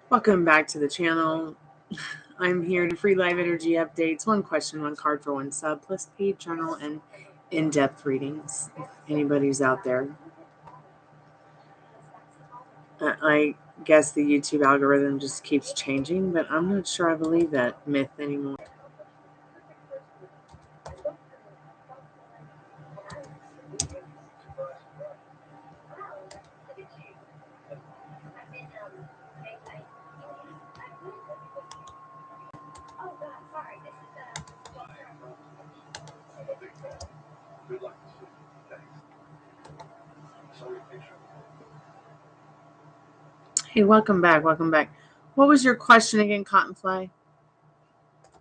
Welcome back to the channel. I'm here to free live energy updates, one question, one card for one sub, plus paid journal and in-depth readings. If anybody's out there. I guess the YouTube algorithm just keeps changing, but I'm not sure I believe that myth anymore. Hey, welcome back. What was your question again, Cottonfly?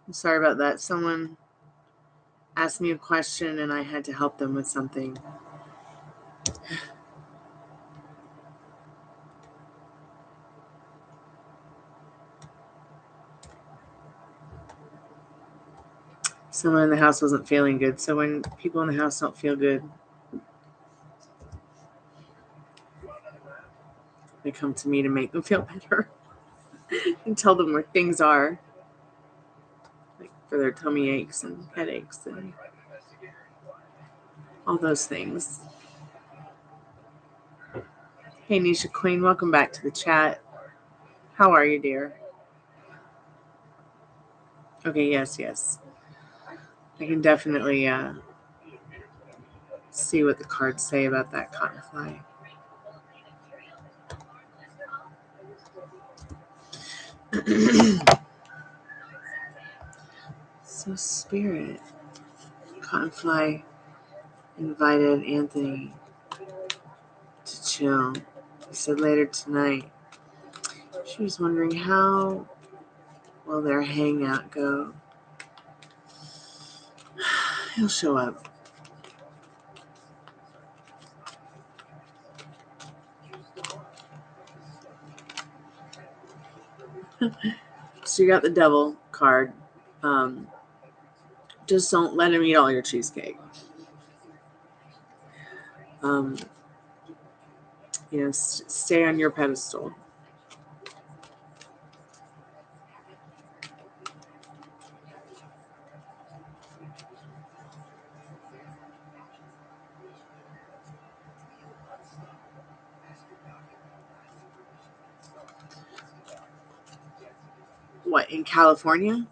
I'm sorry about that. Someone asked me a question and I had to help them with something. Someone in the house wasn't feeling good. So when people in the house don't feel good, they come to me to make them feel better and tell them where things are, like for their tummy aches and headaches and all those things. Hey, Nisha Queen, welcome back to the chat. How are you, dear? Okay, yes. I can definitely see what the cards say about that Cottonfly. So Spirit, Cottonfly invited Anthony to chill. He said later tonight. She was wondering how will their hangout go. He'll show up. So you got the Devil card. Just don't let him eat all your cheesecake. Stay on your pedestal. What, in California?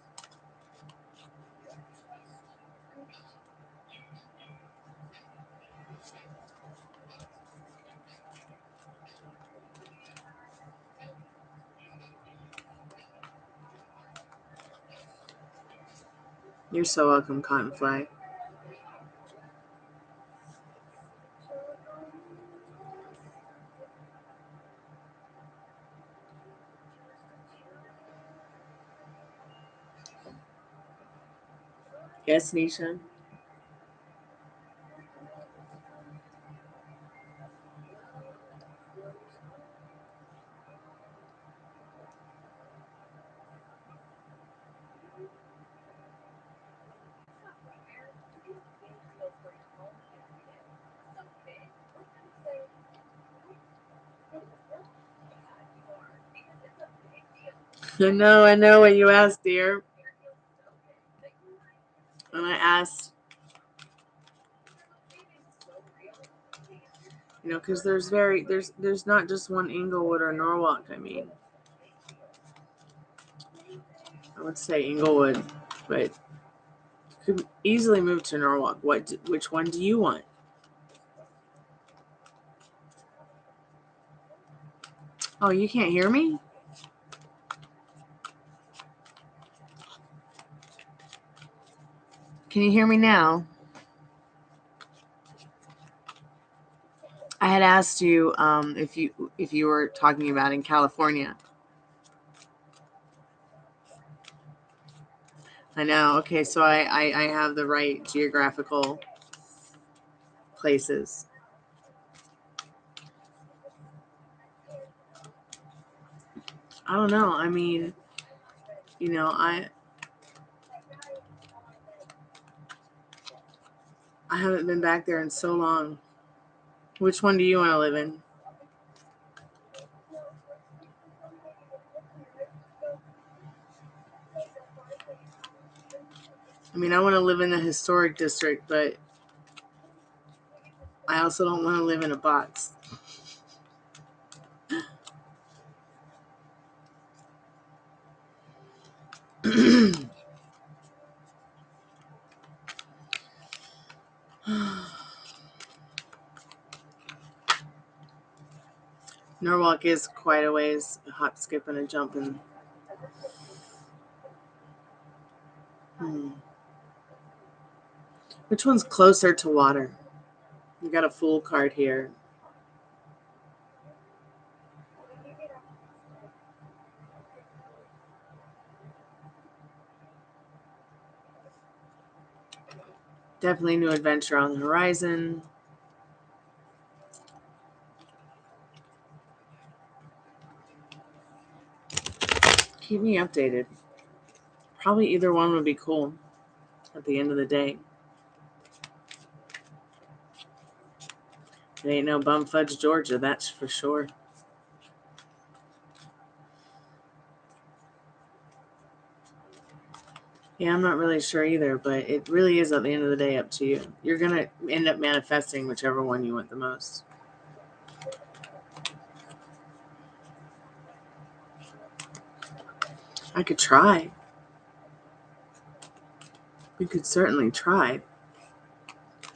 You're so welcome, Cottonfly. Yes, Nisha? I know what you asked, dear. And I asked, because there's not just one Inglewood or Norwalk. I mean, I would say Inglewood, but you could easily move to Norwalk. Which one do you want? Oh, you can't hear me? Can you hear me now? I had asked you if you were talking about in California. I know. Okay, so I have the right geographical places. I don't know. I mean, I haven't been back there in so long. Which one do you want to live in? I mean, I want to live in the historic district, but I also don't want to live in a box. Norwalk is quite a ways, a hop, skip, and a jump. And which one's closer to water? You got a Fool card here. Definitely new adventure on the horizon. Keep me updated. Probably either one would be cool at the end of the day. It ain't no bumfudge Georgia, that's for sure. Yeah, I'm not really sure either, but it really is at the end of the day up to you. You're going to end up manifesting whichever one you want the most. I could try. We could certainly try.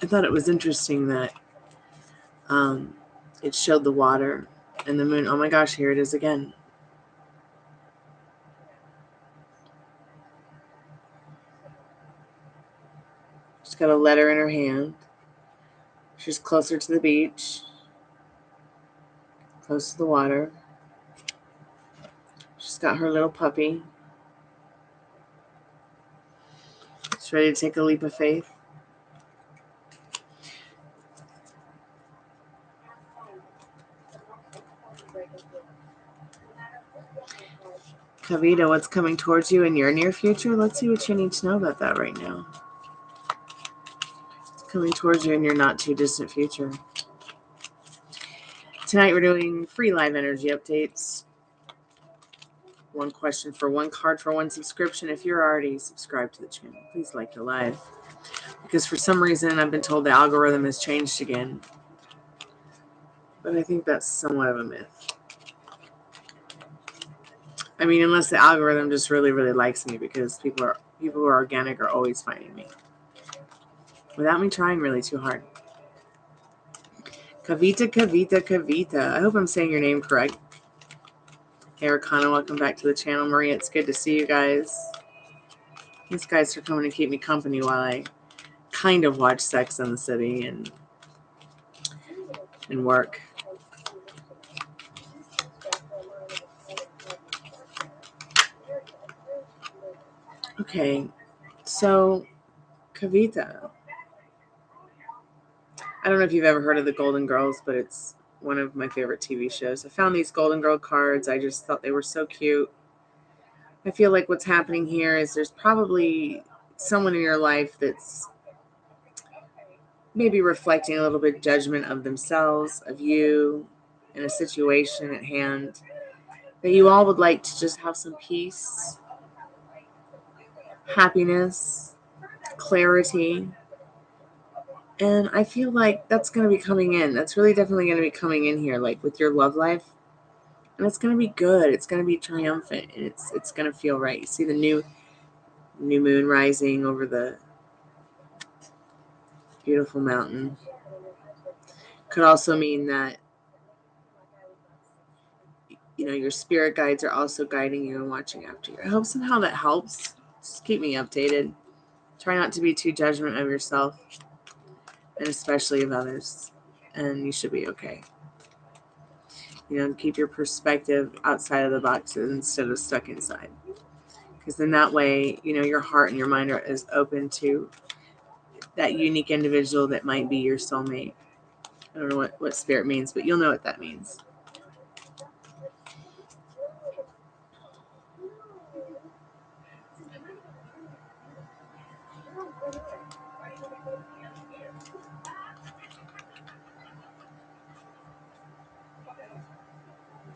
I thought it was interesting that it showed the water and the moon. Oh my gosh, here it is again. She's got a letter in her hand. She's closer to the beach, close to the water. She's got her little puppy. She's ready to take a leap of faith. Kavita, what's coming towards you in your near future? Let's see what you need to know about that right now. It's coming towards you in your not too distant future. Tonight we're doing free live energy updates. One question for one card for one subscription. If you're already subscribed to the channel, please like the live. Because for some reason I've been told the algorithm has changed again. But I think that's somewhat of a myth. I mean, unless the algorithm just really, really likes me, because people who are organic are always finding me without me trying really too hard. Kavita. I hope I'm saying your name correct. Hey, Arcana, welcome back to the channel. Maria, it's good to see you guys. These guys are coming to keep me company while I kind of watch Sex and the City and work. Okay, so Kavita. I don't know if you've ever heard of the Golden Girls, but it's one of my favorite TV shows. I found these Golden Girl cards. I just thought they were so cute. I feel like what's happening here is there's probably someone in your life that's maybe reflecting a little bit of judgment of themselves, of you, in a situation at hand, that you all would like to just have some peace, happiness, clarity. And I feel like that's going to be coming in. That's really definitely going to be coming in here, like with your love life. And it's going to be good. It's going to be triumphant. And it's going to feel right. You see the new moon rising over the beautiful mountain. Could also mean that, you know, your spirit guides are also guiding you and watching after you. I hope somehow that helps. Just keep me updated. Try not to be too judgmental of yourself, and especially of others. And you should be okay. You know, keep your perspective outside of the boxes instead of stuck inside. Because then that way, you know, your heart and your mind is open to that unique individual that might be your soulmate. I don't know what spirit means, but you'll know what that means.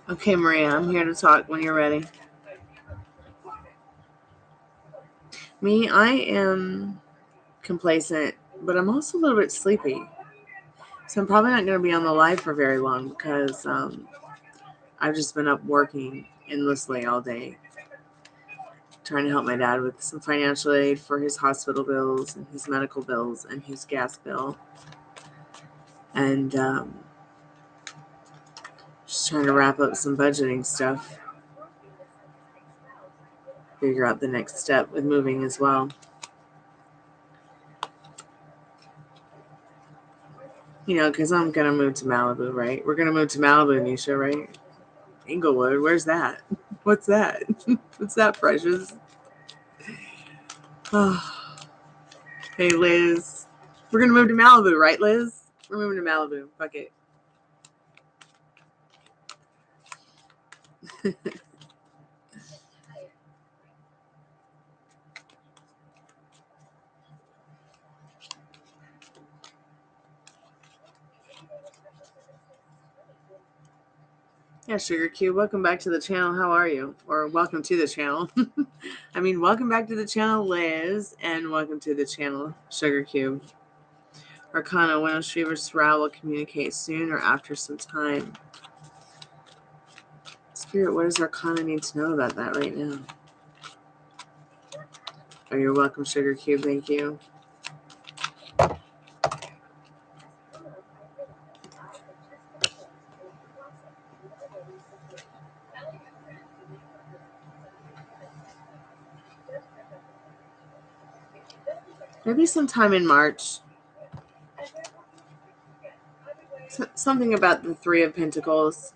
Okay, Maria, I'm here to talk when you're ready. Me, I am complacent, but I'm also a little bit sleepy. So I'm probably not going to be on the live for very long because I've just been up working endlessly all day, trying to help my dad with some financial aid for his hospital bills and his medical bills and his gas bill. And just trying to wrap up some budgeting stuff. Figure out the next step with moving as well. You know, because I'm going to move to Malibu, right? We're going to move to Malibu, Nisha, right? Inglewood, where's that? What's that? What's that, Precious? Oh. Hey, Liz. We're going to move to Malibu, right, Liz? We're moving to Malibu. Fuck it. Yeah, Sugar Cube, welcome back to the channel. How are you? Or welcome to the channel. I mean, welcome back to the channel, Liz, and welcome to the channel, Sugar Cube. Arcana, when Shiva Sral will communicate soon or after some time. Spirit, what does Arcana need to know about that right now? Oh, you're welcome, Sugar Cube. Thank you. Maybe sometime in March. Something about the Three of Pentacles.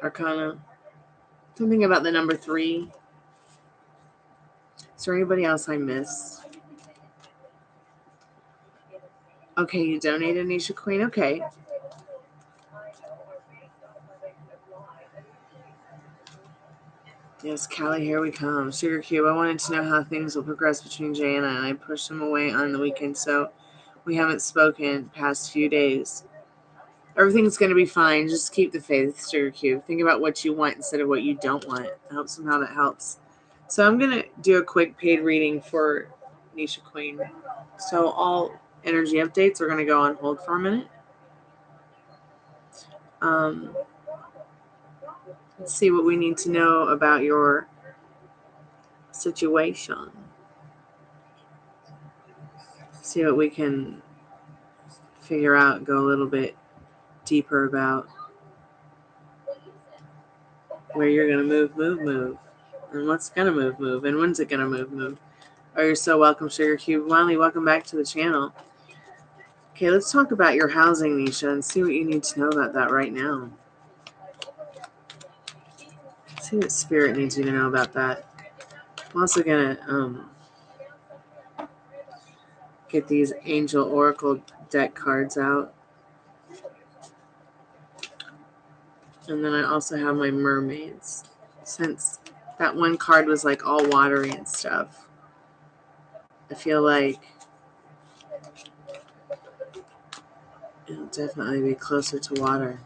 Arcana. Something about the number 3. Is there anybody else I missed? Okay, you donated, Nisha Queen. Okay. Yes, Callie, here we come. Sugar Cube, I wanted to know how things will progress between Jana and I pushed him away on the weekend, so we haven't spoken past few days. Everything's going to be fine. Just keep the faith, Sugar Cube. Think about what you want instead of what you don't want. I hope somehow that helps. So I'm going to do a quick paid reading for Nisha Queen. So all energy updates are going to go on hold for a minute. Let's see what we need to know about your situation. See what we can figure out, go a little bit deeper about where you're going to move, and what's going to move, and when's it going to move. Oh, you're so welcome, Sugar Cube. Wally, welcome back to the channel. Okay, let's talk about your housing, Nisha, and see what you need to know about that right now. See what Spirit needs you to know about that. I'm also going to get these Angel Oracle deck cards out. And then I also have my mermaids. Since that one card was like all watery and stuff, I feel like it'll definitely be closer to water.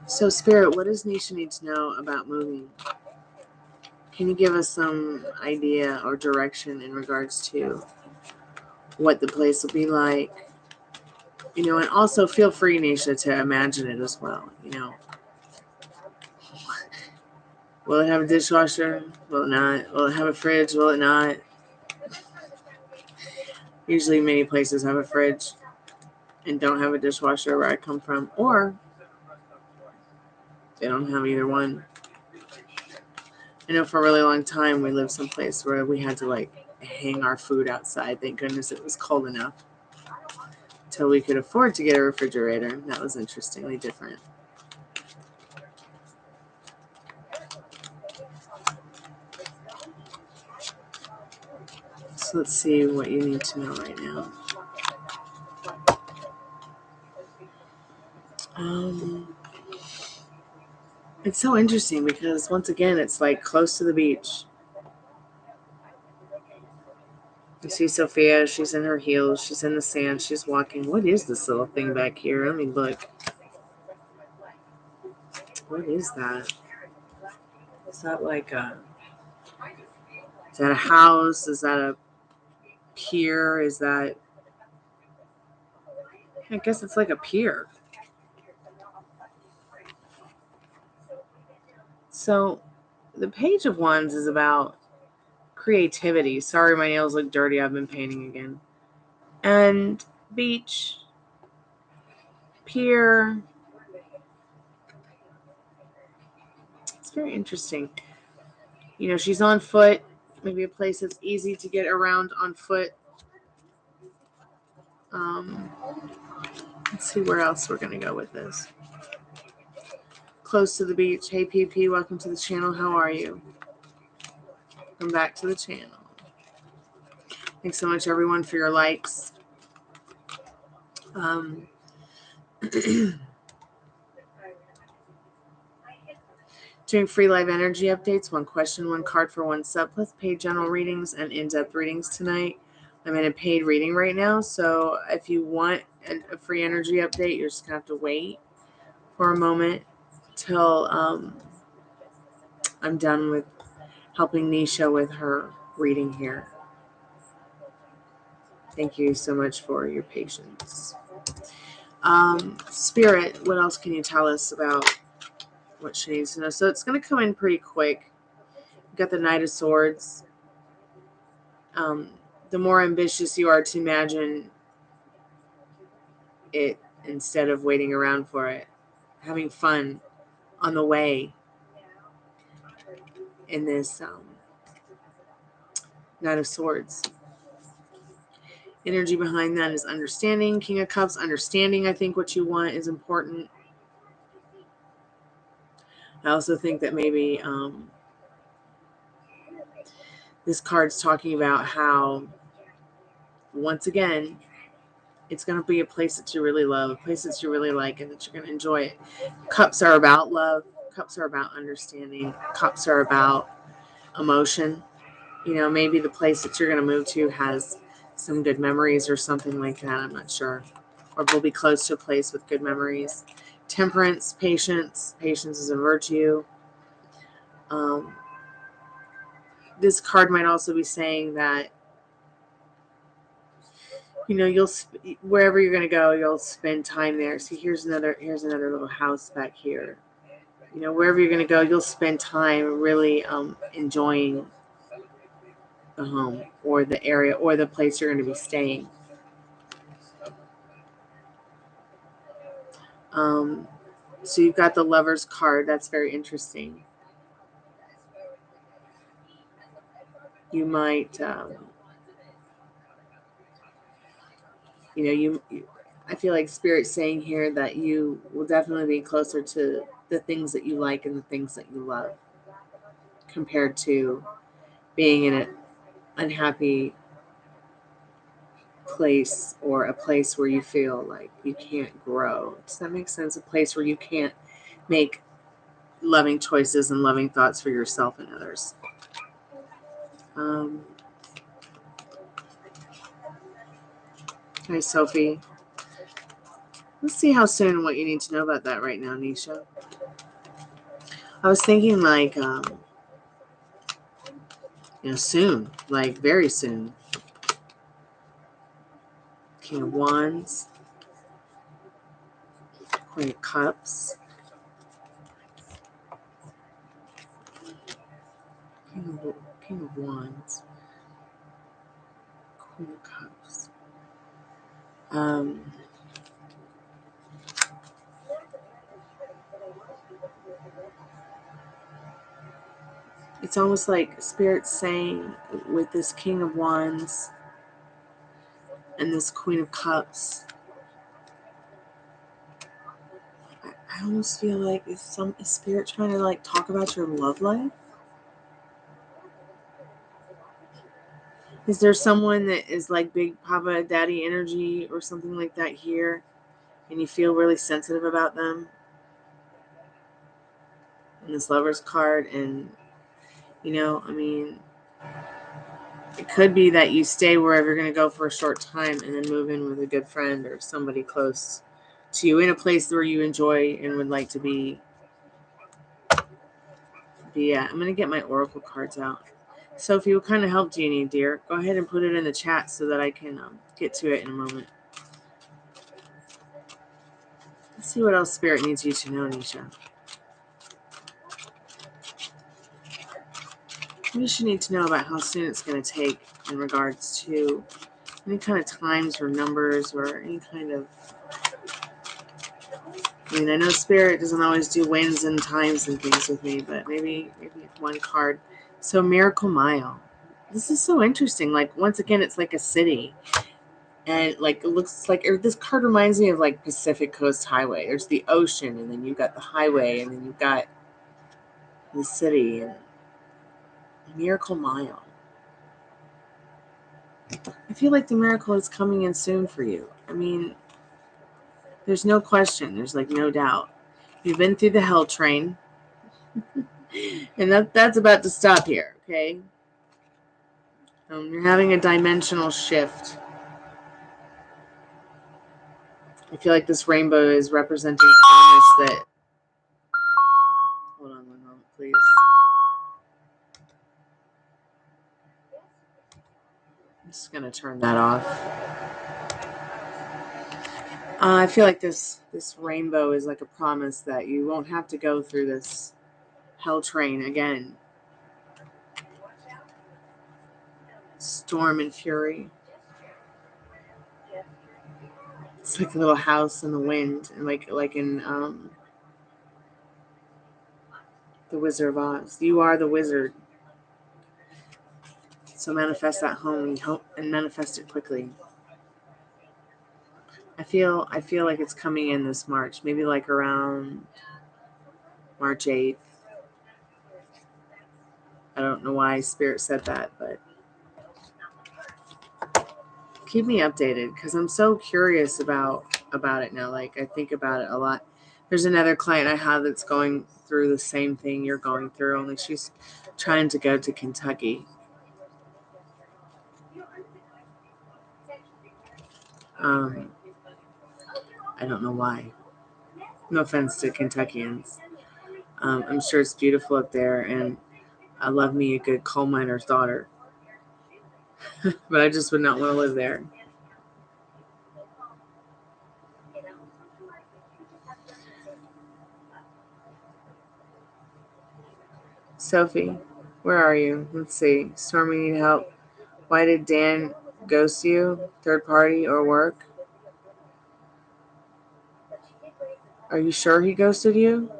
So, Spirit, what does Nisha need to know about moving? Can you give us some idea or direction in regards to what the place will be like? You know, and also feel free, Nisha, to imagine it as well. You know, will it have a dishwasher? Will it not? Will it have a fridge? Will it not? Usually many places have a fridge and don't have a dishwasher where I come from, or they don't have either one. I know for a really long time we lived someplace where we had to like hang our food outside. Thank goodness it was cold enough until we could afford to get a refrigerator. That was interestingly different. So let's see what you need to know right now. It's so interesting because once again, it's like close to the beach. You see Sophia, she's in her heels, she's in the sand, she's walking. What is this little thing back here? Let me look. What is that? Is that like is that a house? Is that a pier? Is that, I guess it's like a pier. So the Page of Wands is about creativity. Sorry, my nails look dirty. I've been painting again. And beach, pier. It's very interesting. You know, she's on foot. Maybe a place that's easy to get around on foot. Let's see where else we're going to go with this. Close to the beach. Hey, PP, welcome to the channel. How are you? Welcome back to the channel. Thanks so much, everyone, for your likes. Doing free live energy updates, one question, one card for one sub, plus paid general readings and in-depth readings tonight. I'm in a paid reading right now, so if you want a free energy update, you're just going to have to wait for a moment till I'm done with helping Nisha with her reading here. Thank you so much for your patience. Spirit, what else can you tell us about what she needs to know? So it's going to come in pretty quick. You've got the Knight of Swords. The more ambitious you are to imagine it instead of waiting around for it, having fun on the way in this Knight of Swords. Energy behind that is understanding. King of Cups, understanding, I think, what you want is important. I also think that maybe this card's talking about how, once again, it's going to be a place that you really love, a place that you really like, and that you're going to enjoy it. Cups are about love. Cups are about understanding. Cups are about emotion. You know, maybe the place that you're going to move to has some good memories or something like that. I'm not sure. Or we'll be close to a place with good memories. Temperance, patience. Patience is a virtue. This card might also be saying that, you know, wherever you're going to go, you'll spend time there. See, here's another little house back here. You know, wherever you're going to go, you'll spend time really enjoying the home or the area or the place you're going to be staying. So you've got the Lover's card. That's very interesting. You might, I feel like Spirit's saying here that you will definitely be closer to the things that you like and the things that you love compared to being in an unhappy place or a place where you feel like you can't grow. Does that make sense? A place where you can't make loving choices and loving thoughts for yourself and others. Hi, Sophie. Let's see how soon and what you need to know about that right now, Nisha. I was thinking like, soon, like very soon. King of Wands, Queen of Cups, King of Wands, Queen of Cups. It's almost like Spirit's saying with this King of Wands and this Queen of Cups, I almost feel like is Spirit trying to like talk about your love life? Is there someone that is like big Papa Daddy energy or something like that here, and you feel really sensitive about them? And this Lover's card, and It could be that you stay wherever you're going to go for a short time and then move in with a good friend or somebody close to you in a place where you enjoy and would like to be. I'm going to get my oracle cards out. Sophie, what kind of help do you need, dear? Go ahead and put it in the chat so that I can get to it in a moment. Let's see what else Spirit needs you to know, Nisha. What does she need to know about how soon it's going to take in regards to any kind of times or numbers or any kind of... I mean, I know Spirit doesn't always do wins and times and things with me, but maybe one card. So Miracle Mile. This is so interesting. Like, once again, it's like a city. And, like, it looks like... this card reminds me of, like, Pacific Coast Highway. There's the ocean, and then you've got the highway, and then you've got the city. And Miracle Mile. I feel like the miracle is coming in soon for you. I mean, there's no question. There's, like, no doubt. You've been through the hell train. And that's about to stop here, okay? You're having a dimensional shift. I feel like this rainbow is representing promise that... Hold on one moment, please. I'm just going to turn that off. I feel like this rainbow is like a promise that you won't have to go through this hell train again. Storm and fury. It's like a little house in the wind, and like in The Wizard of Oz. You are the wizard. So manifest that home and manifest it quickly. I feel like it's coming in this March, maybe like around March 8th. I don't know why Spirit said that, but keep me updated because I'm so curious about it now. Like, I think about it a lot. There's another client I have that's going through the same thing you're going through, only she's trying to go to Kentucky. I don't know why. No offense to Kentuckians. I'm sure it's beautiful up there, and I love me a good coal miner's daughter. But I just would not want to live there. Sophie, where are you? Let's see. Stormy, need help. Why did Dan ghost you? Third party or work? Are you sure he ghosted you?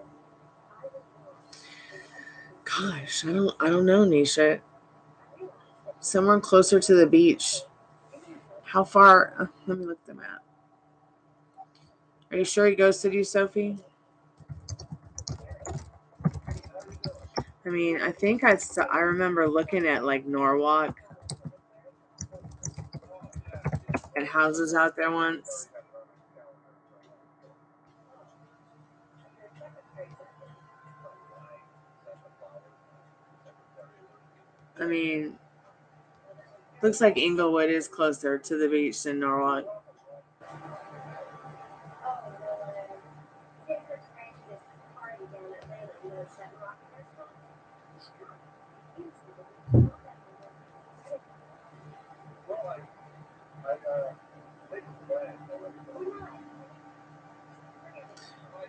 Gosh, I don't know, Nisha. Somewhere closer to the beach. How far? Let me look at the map. Are you sure he ghosted you, Sophie? I mean, I think I remember looking at like Norwalk and houses out there once. I mean, looks like Inglewood is closer to the beach than Norwalk.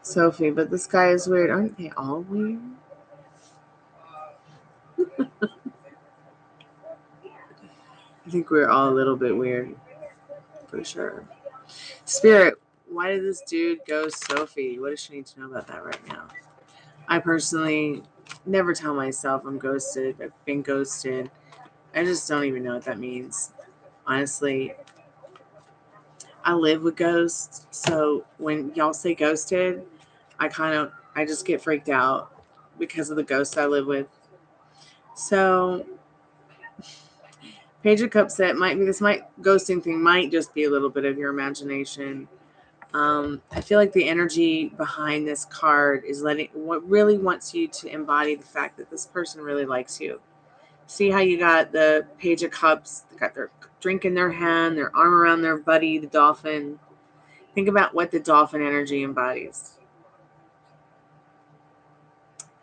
Sophie, but this guy is weird. Aren't they all weird? I think we're all a little bit weird, for sure. Spirit, why did this dude ghost Sophie? What does she need to know about that right now? I personally never tell myself I'm ghosted. I've been ghosted. I just don't even know what that means. Honestly, I live with ghosts, so when y'all say ghosted, I just get freaked out because of the ghosts I live with. So Page of Cups said ghosting thing might just be a little bit of your imagination. I feel like the energy behind this card is what really wants you to embody the fact that this person really likes you. See how you got the Page of Cups, they got their drink in their hand, their arm around their buddy, the dolphin. Think about what the dolphin energy embodies.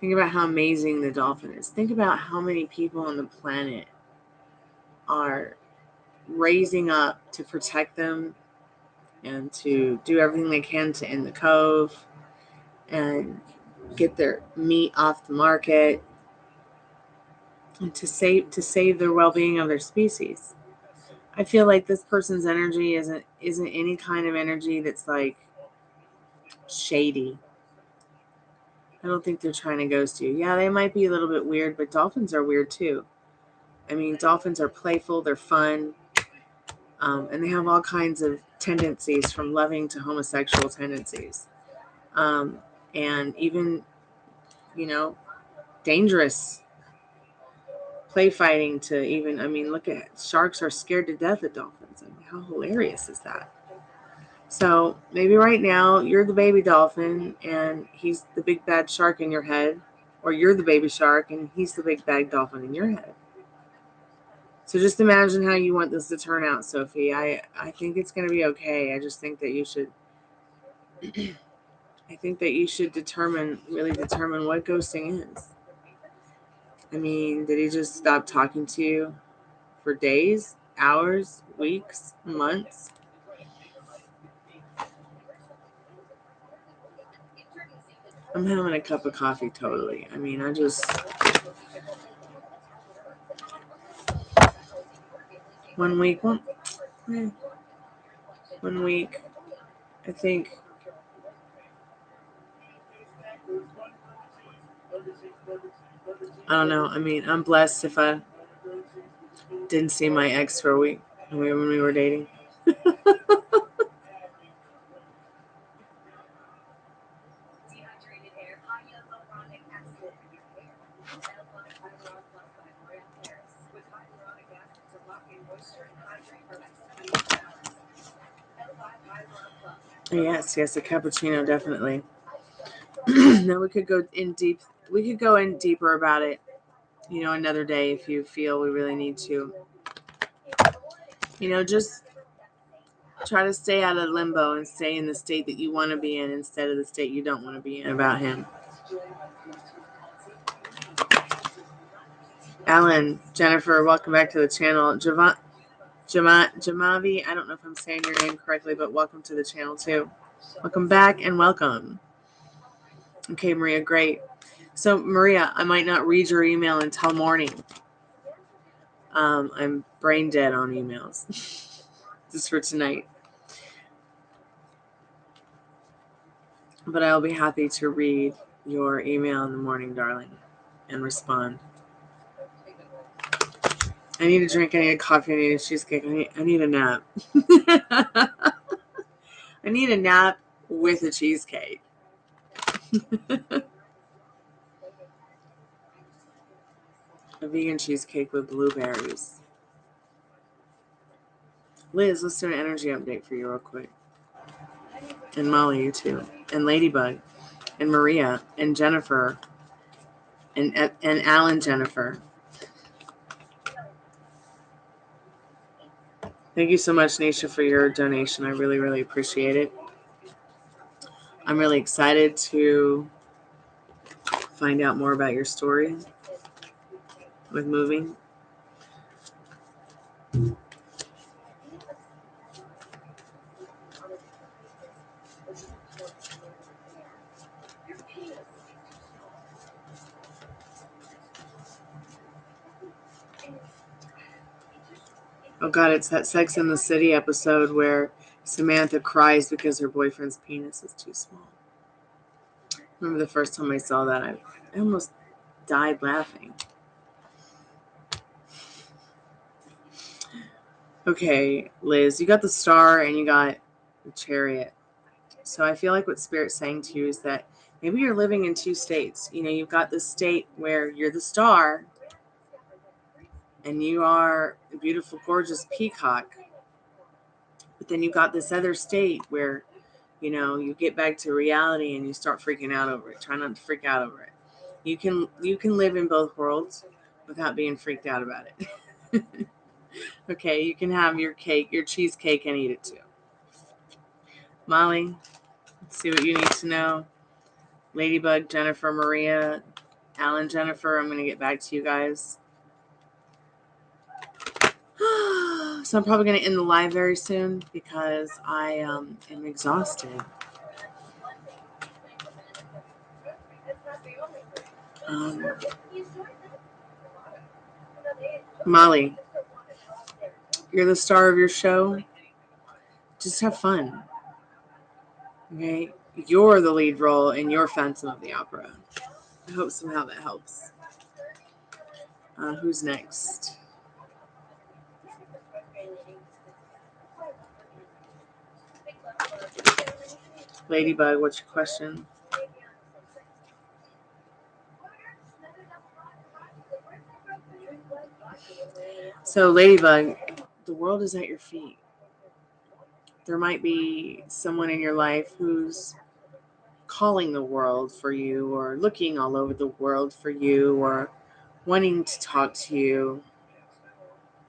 Think about how amazing the dolphin is. Think about how many people on the planet are raising up to protect them and to do everything they can to end the cove and get their meat off the market and to save the well-being of their species. I feel like this person's energy isn't any kind of energy that's like shady. I don't think they're trying to ghost you. Yeah, they might be a little bit weird, but dolphins are weird too. I mean, dolphins are playful, they're fun, and they have all kinds of tendencies, from loving to homosexual tendencies, and even, dangerous play fighting to even, look at sharks are scared to death of dolphins. How hilarious is that? So maybe right now you're the baby dolphin and he's the big bad shark in your head, or you're the baby shark and he's the big bad dolphin in your head. So just imagine how you want this to turn out, Sophie. I think it's going to be okay. I just think that you should really determine what ghosting is. Did he just stop talking to you for days, hours, weeks, months? I'm having a cup of coffee totally. 1 week. 1 week. I think. I don't know. I'm blessed if I didn't see my ex for a week when we were dating. Yes, a cappuccino, definitely. No, we could go in deep. We could go in deeper about it, another day if you feel we really need to. Just try to stay out of limbo and stay in the state that you want to be in instead of the state you don't want to be in about him. Alan, Jennifer, welcome back to the channel. Jamavi, I don't know if I'm saying your name correctly, but welcome to the channel too. Welcome back and welcome. Okay, Maria, great. So, Maria, I might not read your email until morning. I'm brain dead on emails. Just for tonight. But I'll be happy to read your email in the morning, darling, and respond. I need a drink, I need a coffee, I need a cheesecake, I need a nap. I need a nap with a cheesecake. A vegan cheesecake with blueberries. Liz, let's do an energy update for you real quick. And Molly, you too. And Ladybug. And Maria. And Jennifer. And Alan Jennifer. Thank you so much, Nisha, for your donation. I really, really appreciate it. I'm really excited to find out more about your story with moving. Oh God, it's that Sex and the City episode where Samantha cries because her boyfriend's penis is too small. I remember the first time I saw that, I almost died laughing. Okay, Liz, you got the Star and you got the Chariot. So I feel like what Spirit's saying to you is that maybe you're living in two states. You've got this state where you're the Star and you are a beautiful, gorgeous peacock. But then you've got this other state where, you get back to reality and you start freaking out over it. Try not to freak out over it. You can live in both worlds, without being freaked out about it. Okay, you can have your cake, your cheesecake, and eat it too. Molly, let's see what you need to know. Ladybug, Jennifer, Maria, Alan, Jennifer, I'm going to get back to you guys. So I'm probably going to end the live very soon because I am exhausted. Molly, you're the star of your show. Just have fun. Okay? You're the lead role in your Phantom of the Opera. I hope somehow that helps. Who's next? Ladybug, what's your question? So, Ladybug, the world is at your feet. There might be someone in your life who's calling the world for you, or looking all over the world for you, or wanting to talk to you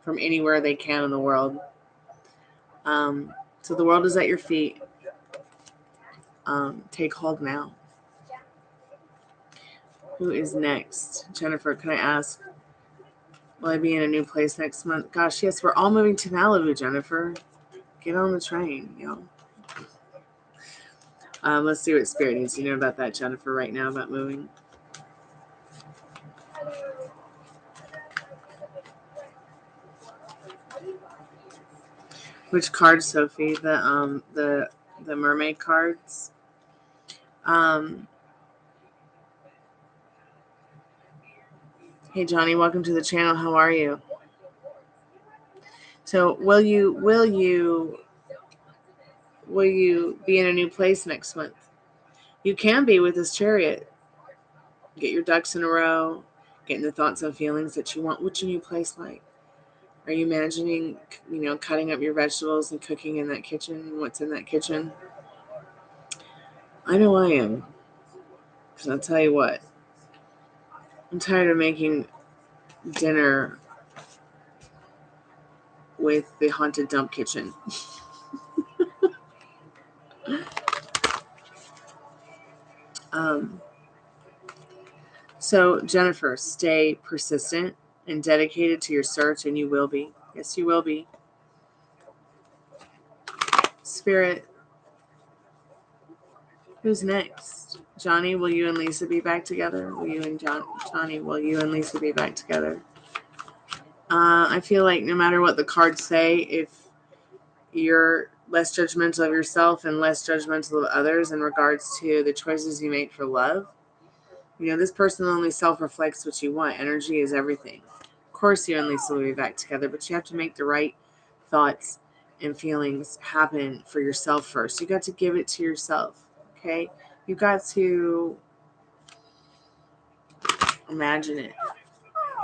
from anywhere they can in the world. So the world is at your feet. Take hold now. Who is next? Jennifer, can I ask, will I be in a new place next month? Gosh, yes, we're all moving to Malibu, Jennifer. Get on the train, Let's see what Spirit needs to know about that, Jennifer, right now, about moving. Which cards, Sophie? The mermaid cards. Hey Johnny, welcome to the channel. How are you? So will you be in a new place next month? You can be with this Chariot. Get your ducks in a row, getting the thoughts and feelings that you want. What's your new place like? Are you imagining, cutting up your vegetables and cooking in that kitchen? What's in that kitchen? I know I am. Because I'll tell you what, I'm tired of making dinner with the haunted dump kitchen. So Jennifer, stay persistent and dedicated to your search, and you will be. Yes, you will be. Spirit, who's next? Johnny, will you and Lisa be back together? Will you and Johnny, will you and Lisa be back together? I feel like no matter what the cards say, if you're less judgmental of yourself and less judgmental of others in regards to the choices you make for love, this person only self-reflects what you want. Energy is everything. Of course, you and Lisa will be back together, but you have to make the right thoughts and feelings happen for yourself first. You got to give it to yourself, okay? You got to imagine it,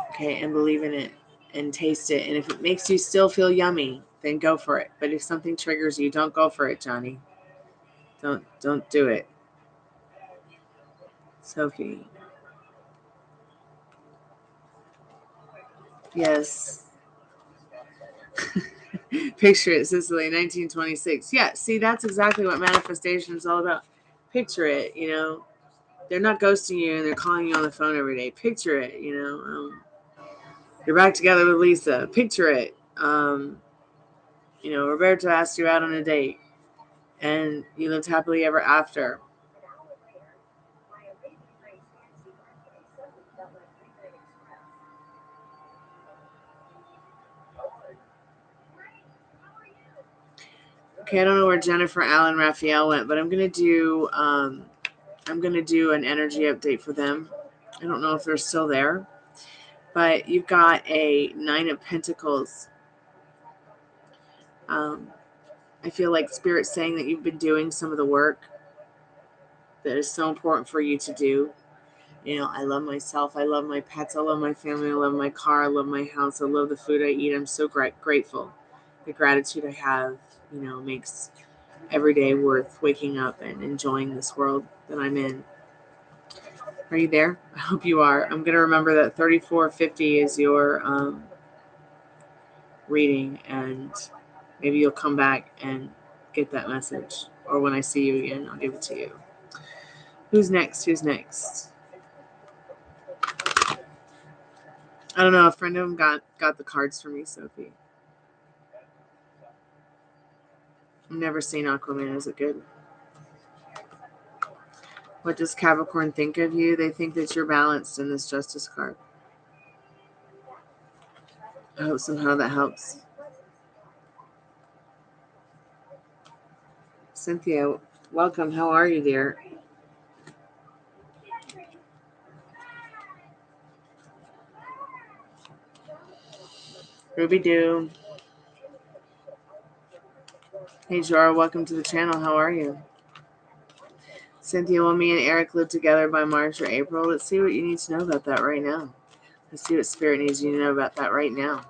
okay, and believe in it and taste it. And if it makes you still feel yummy, then go for it. But if something triggers you, don't go for it, Johnny. Don't do it. Sophie. Yes. Picture it, Sicily, 1926. Yeah, see, that's exactly what manifestation is all about. Picture it, They're not ghosting you and they're calling you on the phone every day. Picture it, You're back together with Lisa. Picture it. Roberto asked you out on a date and you lived happily ever after. Okay, I don't know where Jennifer, Alan, Raphael went, but I'm gonna do an energy update for them. I don't know if they're still there, but you've got a 9 of Pentacles. I feel like Spirit's saying that you've been doing some of the work that is so important for you to do. I love myself. I love my pets. I love my family. I love my car. I love my house. I love the food I eat. I'm so grateful. The gratitude I have, makes every day worth waking up and enjoying this world that I'm in. Are you there? I hope you are. I'm going to remember that 3450 is your reading, and maybe you'll come back and get that message. Or when I see you again, I'll give it to you. Who's next? Who's next? I don't know. A friend of them got the cards for me, Sophie. I've never seen Aquaman. Is it good? What does Capricorn think of you? They think that you're balanced in this Justice card. I hope somehow that helps. Cynthia, welcome. How are you, dear? Ruby Doo. Hey, Jora, welcome to the channel. How are you? Cynthia, will me and Eric live together by March or April? Let's see what you need to know about that right now. Let's see what Spirit needs you to know about that right now.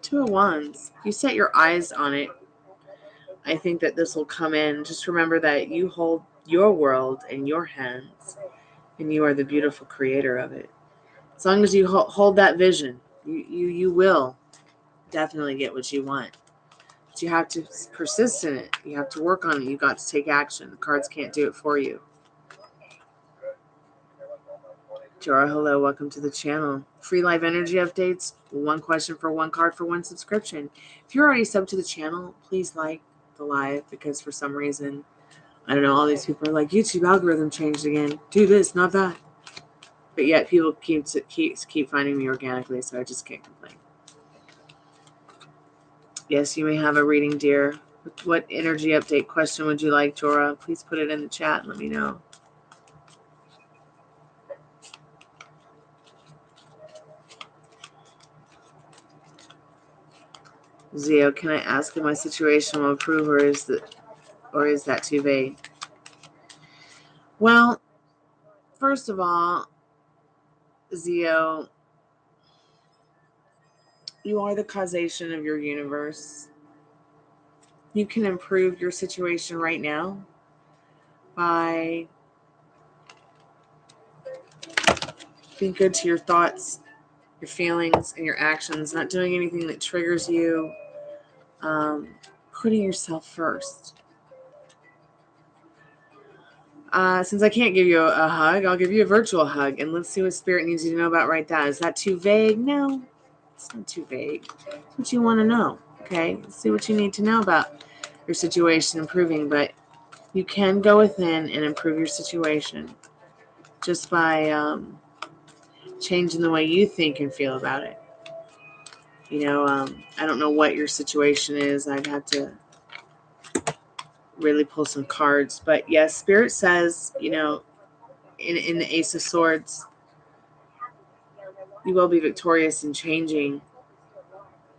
Two of Wands. You set your eyes on it. I think that this will come in. Just remember that you hold your world in your hands, and you are the beautiful creator of it. As long as you hold that vision, you will definitely get what you want. But you have to persist in it. You have to work on it. You got to take action. The cards can't do it for you. Jora, hello. Welcome to the channel. Free live energy updates. One question for one card for one subscription. If you're already subbed to the channel, please like the live, because for some reason, I don't know, all these people are like, YouTube algorithm changed again. Do this, not that. But yet people keep finding me organically, so I just can't complain. Yes, you may have a reading, dear. What energy update question would you like, Jora? Please put it in the chat and let me know. Zio, can I ask if my situation will improve, or is that too vague? Well, first of all, Zio, you are the causation of your universe. You can improve your situation right now by being good to your thoughts, your feelings, and your actions, not doing anything that triggers you, putting yourself first. Since I can't give you a hug, I'll give you a virtual hug, and let's see what Spirit needs you to know about right now. Is that too vague? No, it's not too vague. It's what you want to know, okay? Let's see what you need to know about your situation improving, but you can go within and improve your situation just by changing the way you think and feel about it. I don't know what your situation is. I'd have to really pull some cards, but yes, Spirit says, in the Ace of Swords, you will be victorious in changing,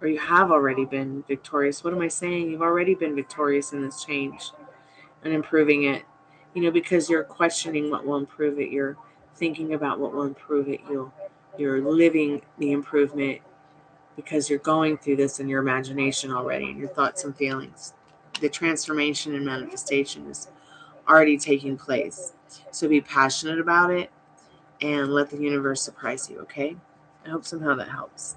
or you have already been victorious. What am I saying? You've already been victorious in this change and improving it, because you're questioning what will improve it. You're thinking about what will improve it. You're living the improvement because you're going through this in your imagination already, and your thoughts and feelings. The transformation and manifestation is already taking place. So be passionate about it and let the universe surprise you, okay? I hope somehow that helps.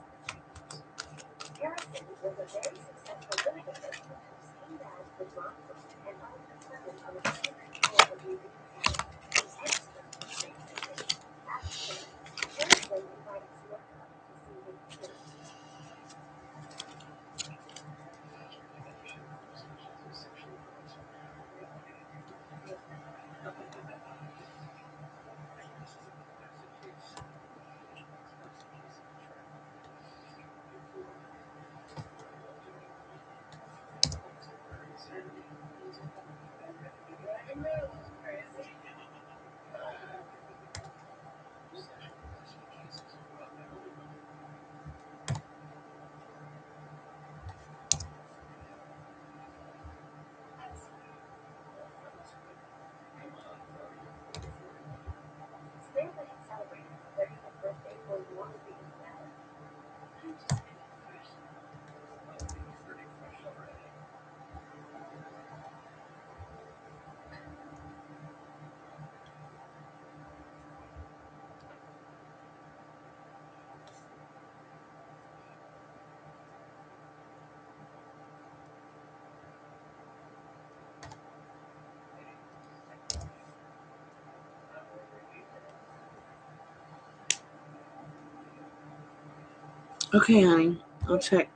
Okay, honey. I'll check.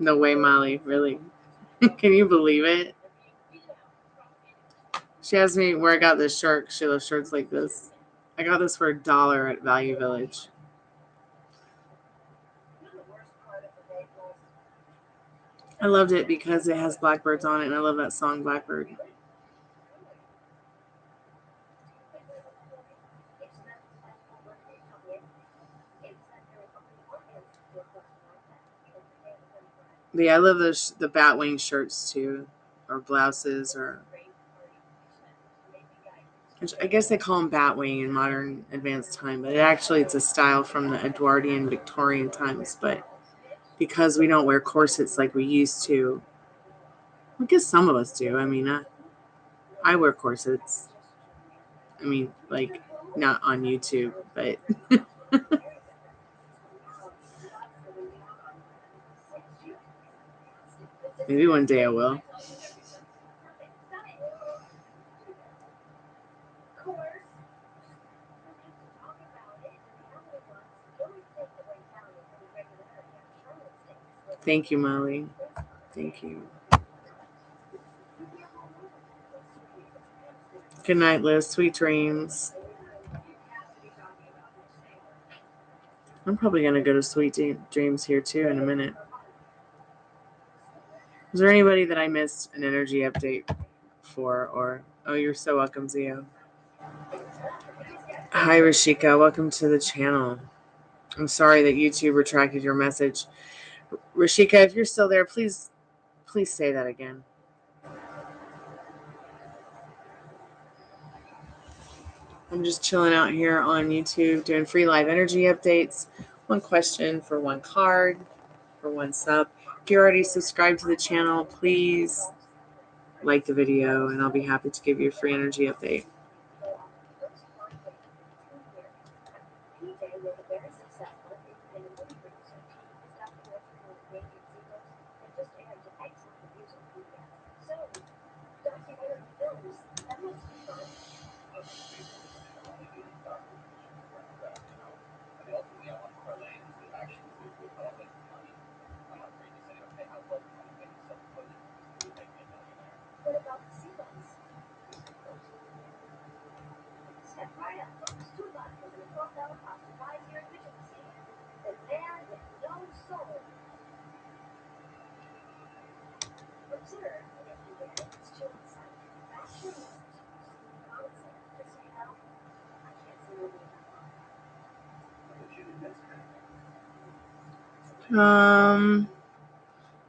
No way, Molly. Really? Can you believe it? She asked me where I got this shirt. She loves shirts like this. I got this for $1 at Value Village. I loved it because it has blackbirds on it, and I love that song, Blackbird. But yeah, I love the Batwing shirts too, or blouses, or I guess they call them Batwing in modern advanced time, but it's a style from the Edwardian Victorian times. But because we don't wear corsets like we used to, I guess some of us do. I mean, I wear corsets. I mean, like, not on YouTube, but maybe one day I will. Thank you, Molly. Thank you. Good night, Liz. Sweet dreams. I'm probably going to go to Sweet Dreams here too in a minute. Is there anybody that I missed an energy update for? Or, oh, you're so welcome, Zio. Hi, Rashika. Welcome to the channel. I'm sorry that YouTube retracted your message. Rashika, if you're still there, please say that again. I'm just chilling out here on YouTube doing free live energy updates. One question for one card for one sub. If you're already subscribed to the channel, please like the video and I'll be happy to give you a free energy update.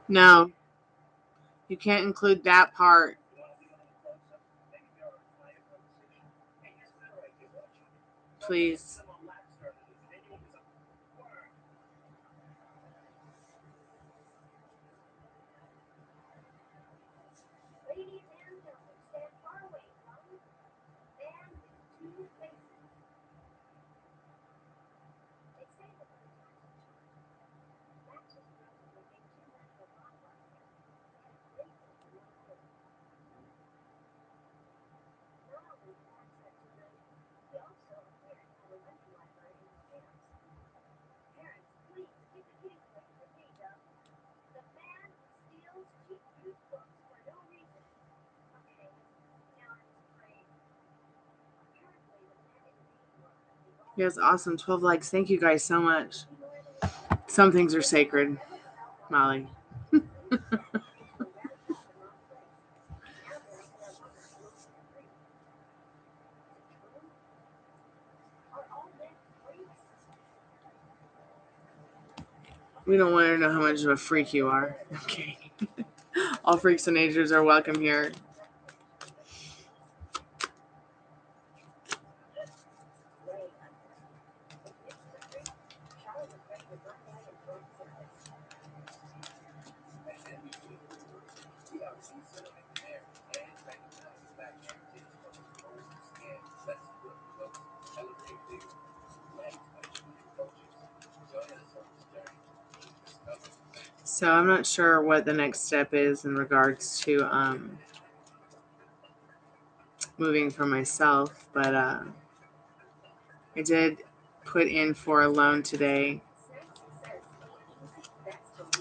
No, you can't include that part. Please. Yes, awesome. 12 likes. Thank you guys so much. Some things are sacred, Molly. We don't want to know how much of a freak you are. Okay. All freaks and nagers are welcome here. So I'm not sure what the next step is in regards to moving for myself, but I did put in for a loan today,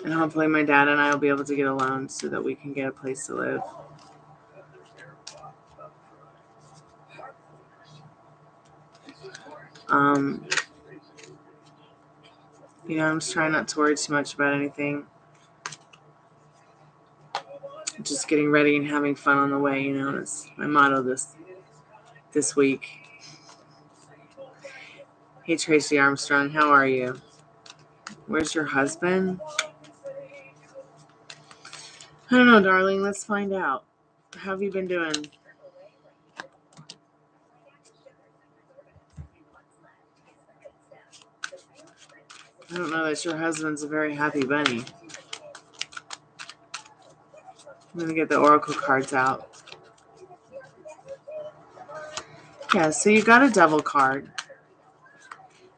and hopefully my dad and I will be able to get a loan so that we can get a place to live. I'm just trying not to worry too much about anything. Just getting ready and having fun on the way, that's my motto this week. Hey, Tracy Armstrong, how are you? Where's your husband? I don't know, darling. Let's find out. How have you been doing? I don't know that your husband's a very happy bunny. I'm going to get the oracle cards out. Yeah, so you got a devil card.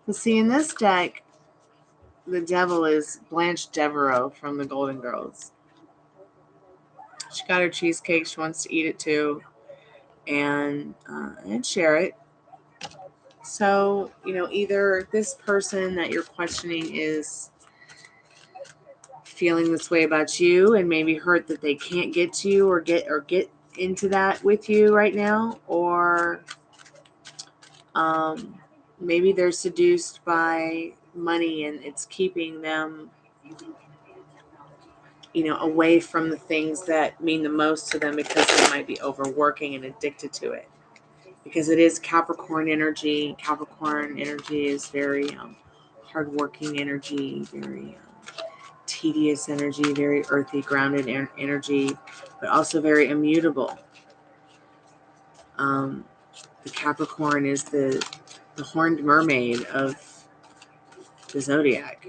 But see, in this deck, the devil is Blanche Devereaux from the Golden Girls. She got her cheesecake. She wants to eat it too and share it. So, either this person that you're questioning is feeling this way about you and maybe hurt that they can't get to you or get into that with you right now, or maybe they're seduced by money and it's keeping them away from the things that mean the most to them because they might be overworking and addicted to it, because it is Capricorn energy. Capricorn energy is very hardworking energy, very tedious energy, very earthy, grounded energy, but also very immutable. The Capricorn is the horned mermaid of the zodiac.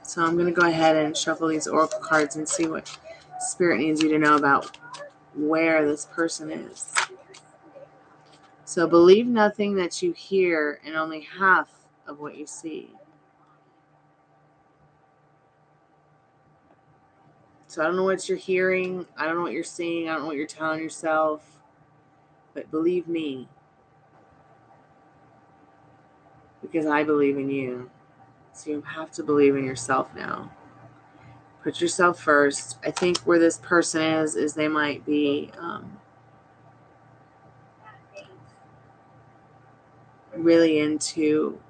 So I'm going to go ahead and shuffle these oracle cards and see what Spirit needs you to know about where this person is. So believe nothing that you hear and only half of what you see. So I don't know what you're hearing. I don't know what you're seeing. I don't know what you're telling yourself. But believe me, because I believe in you. So you have to believe in yourself now. Put yourself first. I think where this person is they might be really into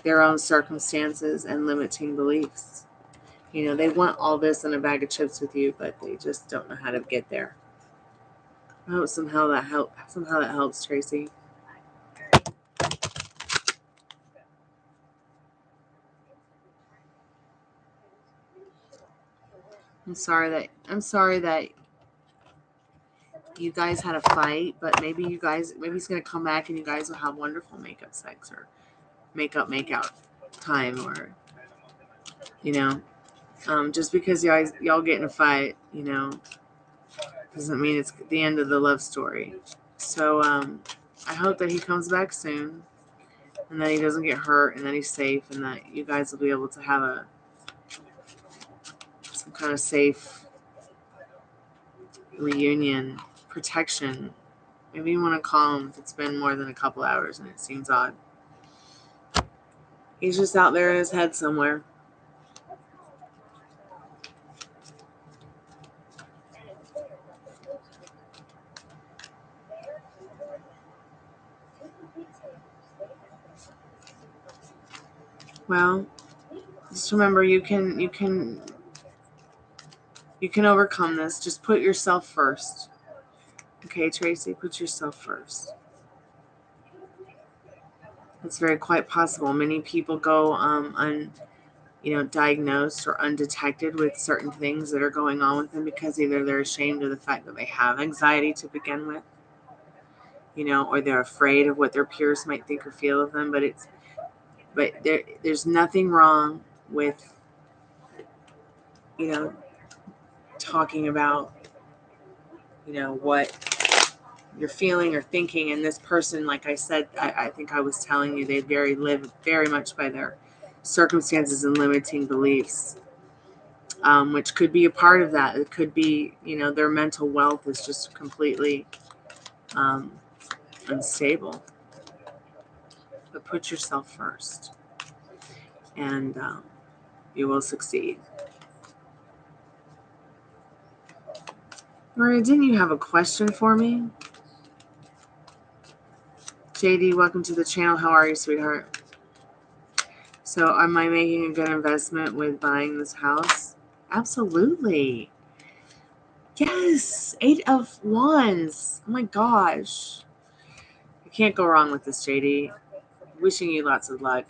their own circumstances and limiting beliefs. They want all this in a bag of chips with you, but they just don't know how to get there. I hope somehow that helps, Tracy. I'm sorry that you guys had a fight, but maybe he's gonna come back and you guys will have wonderful makeup sex or make out time, or just because y'all get in a fight, doesn't mean it's the end of the love story. So I hope that he comes back soon and that he doesn't get hurt and that he's safe and that you guys will be able to have some kind of safe reunion, protection. Maybe you want to call him if it's been more than a couple hours and it seems odd. He's just out there in his head somewhere. Well, just remember you can overcome this. Just put yourself first. Okay, Tracy, put yourself first. It's very quite possible. Many people go diagnosed or undetected with certain things that are going on with them because either they're ashamed of the fact that they have anxiety to begin with, or they're afraid of what their peers might think or feel of them. But there's nothing wrong with, talking about, what you're feeling or thinking. And this person, like I said, I think I was telling you, they live very much by their circumstances and limiting beliefs, which could be a part of that. It could be, their mental wealth is just completely unstable. But put yourself first, and you will succeed. Maria, didn't you have a question for me? JD, welcome to the channel. How are you, sweetheart? So, am I making a good investment with buying this house? Absolutely. Yes, 8 of Wands. Oh my gosh. You can't go wrong with this, JD. Wishing you lots of luck.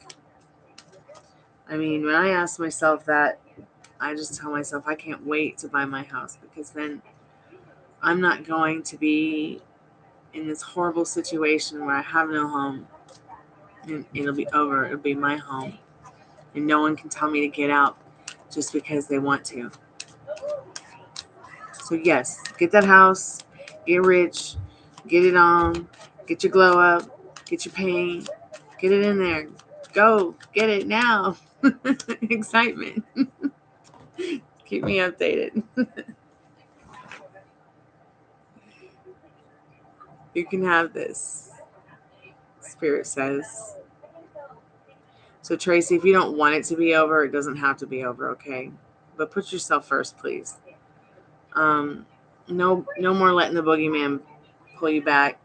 I mean, when I ask myself that, I just tell myself I can't wait to buy my house, because then I'm not going to be in this horrible situation where I have no home, and it'll be over. It'll be my home, and no one can tell me to get out just because they want to. So yes, get that house, get rich, get it on, get your glow up, get your paint, get it in there. Go, get it now. Excitement. Keep me updated. You can have this, Spirit says. So Tracy, if you don't want it to be over, it doesn't have to be over, okay? But put yourself first, please. No more letting the boogeyman pull you back.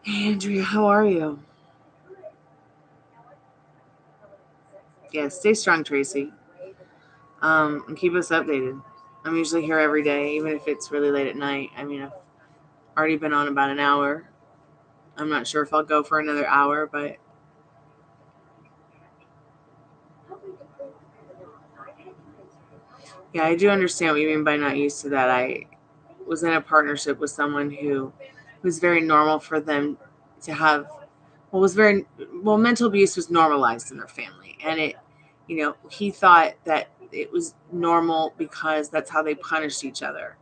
Hey, Andrea, how are you? Yeah, stay strong, Tracy. And keep us updated. I'm usually here every day, even if it's really late at night. I mean, I've already been on about an hour. I'm not sure if I'll go for another hour, but yeah, I do understand what you mean by not used to that. I was in a partnership with someone who was very normal for them to have, mental abuse was normalized in their family. And he thought that it was normal because that's how they punished each other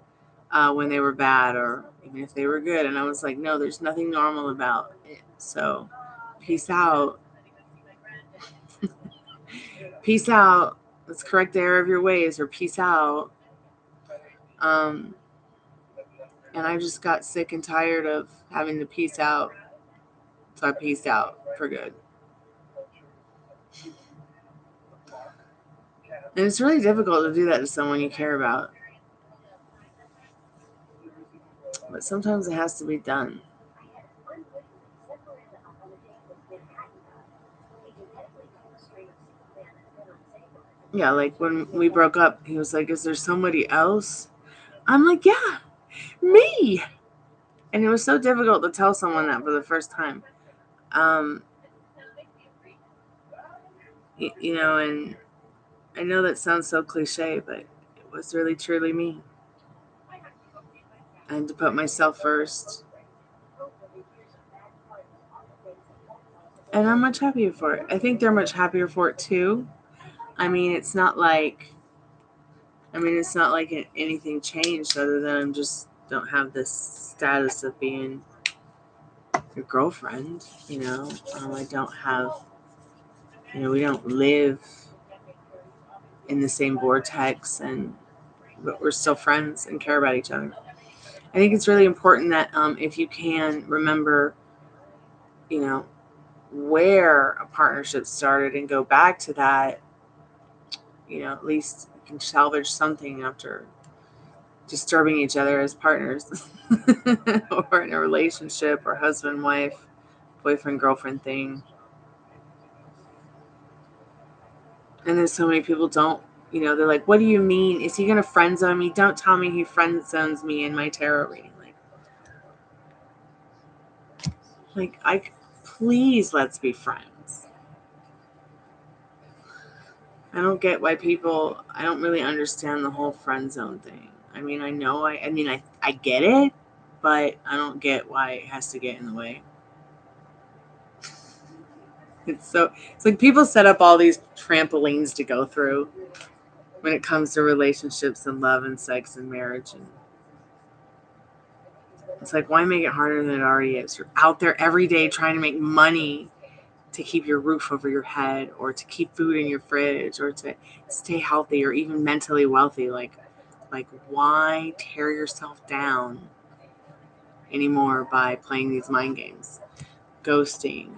when they were bad, or even if they were good. And I was like, no, there's nothing normal about it. So peace out. Peace out. Let's correct the error of your ways, or peace out. And I just got sick and tired of having to peace out. So I peaced out for good. And it's really difficult to do that to someone you care about. But sometimes it has to be done. Yeah, like when we broke up, he was like, is there somebody else? I'm like, yeah, me. And it was so difficult to tell someone that for the first time. And I know that sounds so cliche, but it was really, truly me. I had to put myself first. And I'm much happier for it. I think they're much happier for it too. I mean, it's not like anything changed other than I just don't have this status of being your girlfriend, I don't have, we don't live in the same vortex, but we're still friends and care about each other. I think it's really important that if you can remember, where a partnership started and go back to that, at least you can salvage something after disturbing each other as partners or in a relationship, or husband, wife, boyfriend, girlfriend thing. And then so many people don't You know, they're like, what do you mean? Is he going to friend zone me? Don't tell me he friend zones me in my tarot reading. Please, let's be friends. I don't get why I don't really understand the whole friend zone thing. I mean, I get it, but I don't get why it has to get in the way. It's like people set up all these trampolines to go through when it comes to relationships and love and sex and marriage. And it's like, why make it harder than it already is? You're out there every day trying to make money to keep your roof over your head, or to keep food in your fridge, or to stay healthy, or even mentally wealthy. Like why tear yourself down anymore by playing these mind games? Ghosting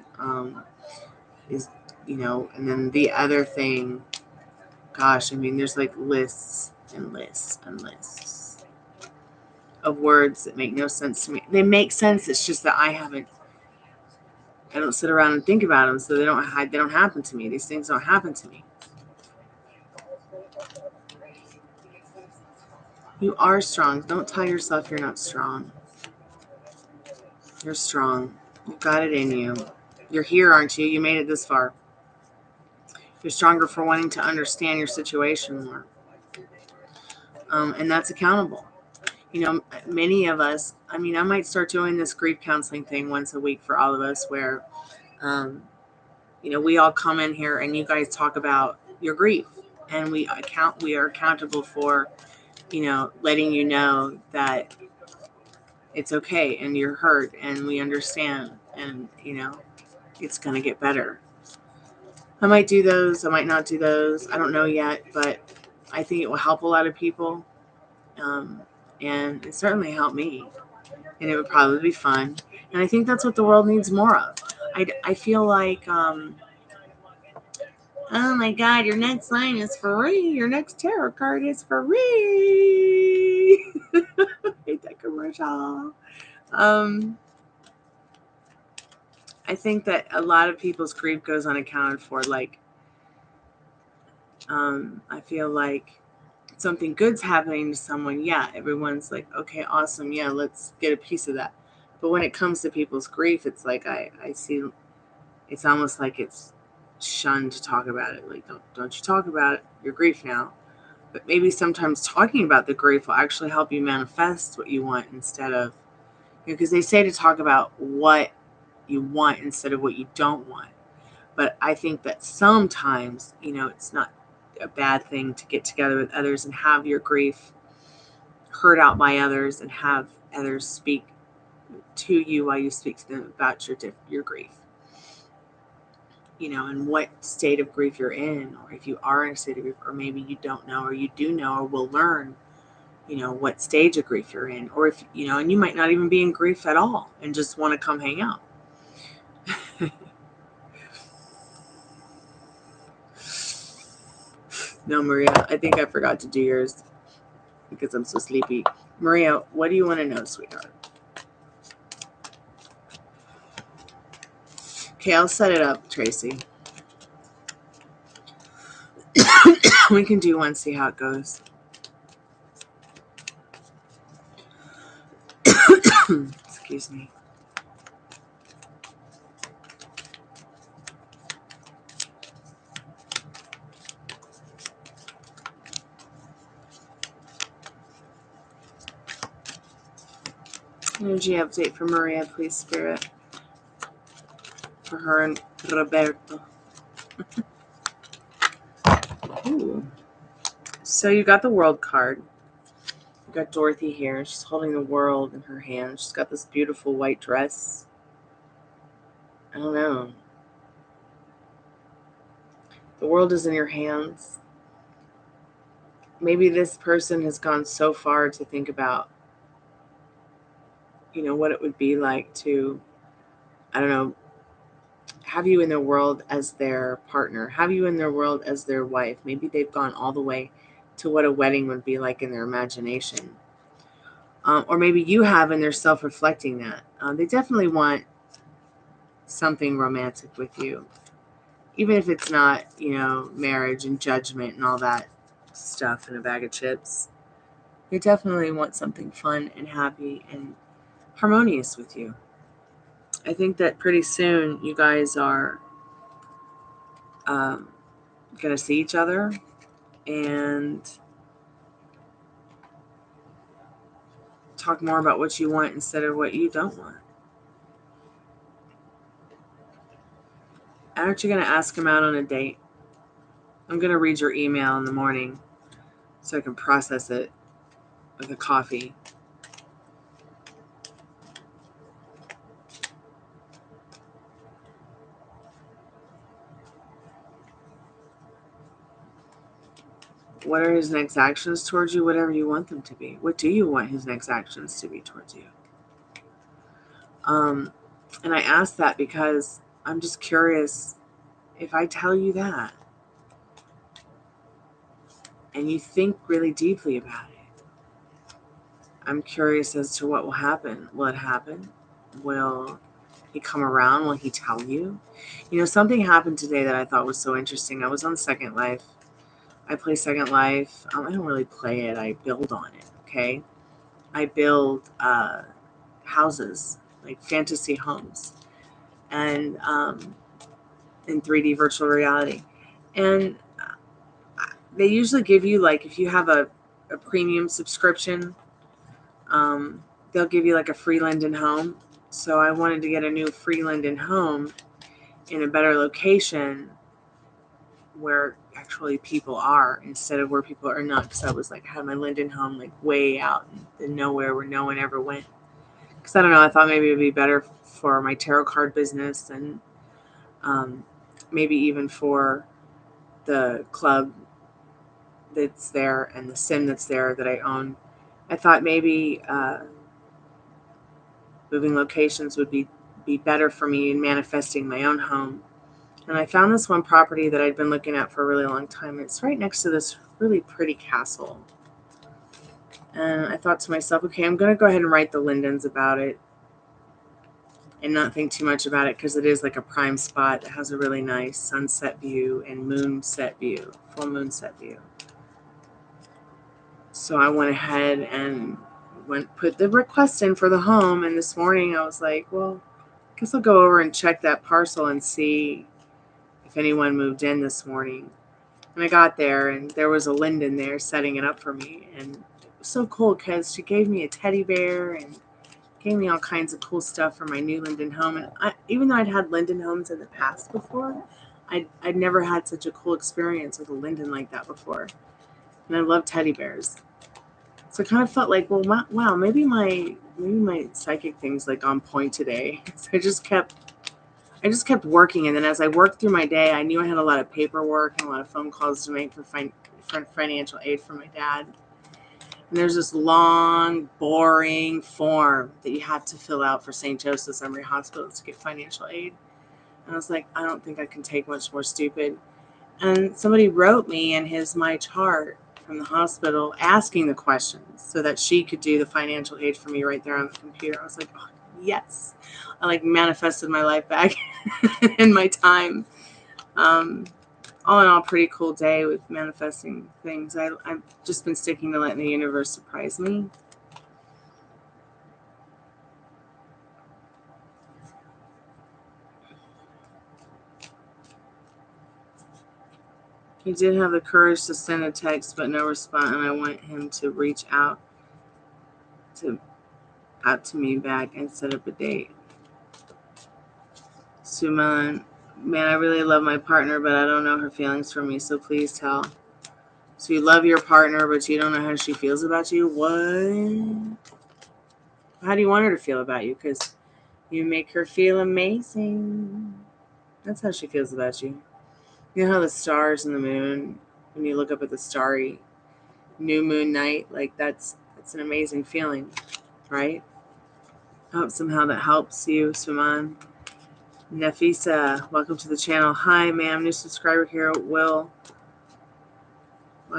is, and then the other thing, gosh, I mean, there's like lists and lists and lists of words that make no sense to me. They make sense. It's just that I don't sit around and think about them, so they don't happen to me. These things don't happen to me. You are strong. Don't tell yourself you're not strong. You're strong. You've got it in you. You're here, aren't you? You made it this far. You're stronger for wanting to understand your situation more. And that's accountable. Many of us, I might start doing this grief counseling thing once a week for all of us where, we all come in here and you guys talk about your grief, and we are accountable for, letting you know that it's okay and you're hurt and we understand, and, it's going to get better. I might do those. I might not do those. I don't know yet, but I think it will help a lot of people. And it certainly helped me, and it would probably be fun. And I think that's what the world needs more of. I feel like, oh my God, your next line is free. Your next tarot card is free. I hate that commercial. I think that a lot of people's grief goes unaccounted for. I feel like something good's happening to someone. Yeah, everyone's like, okay, awesome. Yeah, let's get a piece of that. But when it comes to people's grief, it's like I see, it's almost like it's shunned to talk about it. Like, don't you talk about your grief now. But maybe sometimes talking about the grief will actually help you manifest what you want, instead of, because they say to talk about what you want instead of what you don't want. But I think that sometimes, it's not a bad thing to get together with others and have your grief heard out by others, and have others speak to you while you speak to them about your grief. And what state of grief you're in, or if you are in a state of grief, or maybe you don't know, or you do know, or will learn, what stage of grief you're in, or if, and you might not even be in grief at all and just want to come hang out. No, Maria, I think I forgot to do yours because I'm so sleepy. Maria, what do you want to know, sweetheart? Okay, I'll set it up, Tracy. We can do one, see how it goes. Excuse me. Energy update for Maria, please, Spirit. For her and Roberto. Ooh. So you got the World card. You got Dorothy here. She's holding the world in her hand. She's got this beautiful white dress. I don't know. The world is in your hands. Maybe this person has gone so far to think about, what it would be like to, I don't know, have you in their world as their partner, have you in their world as their wife. Maybe they've gone all the way to what a wedding would be like in their imagination. Or maybe you have, and they're self-reflecting that. They definitely want something romantic with you. Even if it's not, marriage and judgment and all that stuff and a bag of chips. They definitely want something fun and happy and harmonious with you. I think that pretty soon you guys are going to see each other and talk more about what you want instead of what you don't want. Aren't you going to ask him out on a date? I'm going to read your email in the morning so I can process it with a coffee. What are his next actions towards you? Whatever you want them to be. What do you want his next actions to be towards you? And I ask that because I'm just curious, if I tell you that and you think really deeply about it, I'm curious as to what will happen. Will it happen? Will he come around? Will he tell you? You know, something happened today that I thought was so interesting. I was on Second Life. I play Second Life. I don't really play it. I build on it, okay? I build houses, like fantasy homes, and in 3D virtual reality. And they usually give you, like, if you have a premium subscription, they'll give you like a free Linden home. So I wanted to get a new free Linden home in a better location where actually people are instead of where people are not. Because I was like, I had my Linden home like way out in nowhere where no one ever went. Because I don't know, I thought maybe it would be better for my tarot card business and maybe even for the club that's there and the sim that's there that I own. I thought maybe moving locations would be better for me in manifesting my own home. And I found this one property that I'd been looking at for a really long time. It's right next to this really pretty castle. And I thought to myself, okay, I'm going to go ahead and write the Lindens about it and not think too much about it because it is like a prime spot that has a really nice sunset view and moonset view, full moonset view. So I went ahead and put the request in for the home. And this morning I was like, well, I guess I'll go over and check that parcel and see if anyone moved in this morning. And I got there and there was a Linden there setting it up for me. And it was so cool because she gave me a teddy bear and gave me all kinds of cool stuff for my new Linden home. And even though I'd had Linden homes in the past before, I'd never had such a cool experience with a Linden like that before. And I love teddy bears. So I kind of felt like, well, wow, maybe my psychic thing's like on point today. So I just kept working, and then as I worked through my day, I knew I had a lot of paperwork and a lot of phone calls to make for financial aid for my dad. And there's this long, boring form that you have to fill out for St. Joseph's Emory Hospital to get financial aid. And I was like, I don't think I can take much more stupid. And somebody wrote me in my chart from the hospital asking the questions so that she could do the financial aid for me right there on the computer. I was like, oh, yes. I like manifested my life back in my time. All in all, pretty cool day with manifesting things. I've just been sticking to letting the universe surprise me. He did have the courage to send a text, but no response, and I want him to reach out to me back and set up a date. Suman, man, I really love my partner, but I don't know her feelings for me, so please tell. So you love your partner, but you don't know how she feels about you? What? How do you want her to feel about you? Because you make her feel amazing. That's how she feels about you. You know how the stars and the moon, when you look up at the starry new moon night, like that's an amazing feeling, right? I hope somehow that helps you, Suman. Nafisa, welcome to the channel. Hi, ma'am, new subscriber here. Will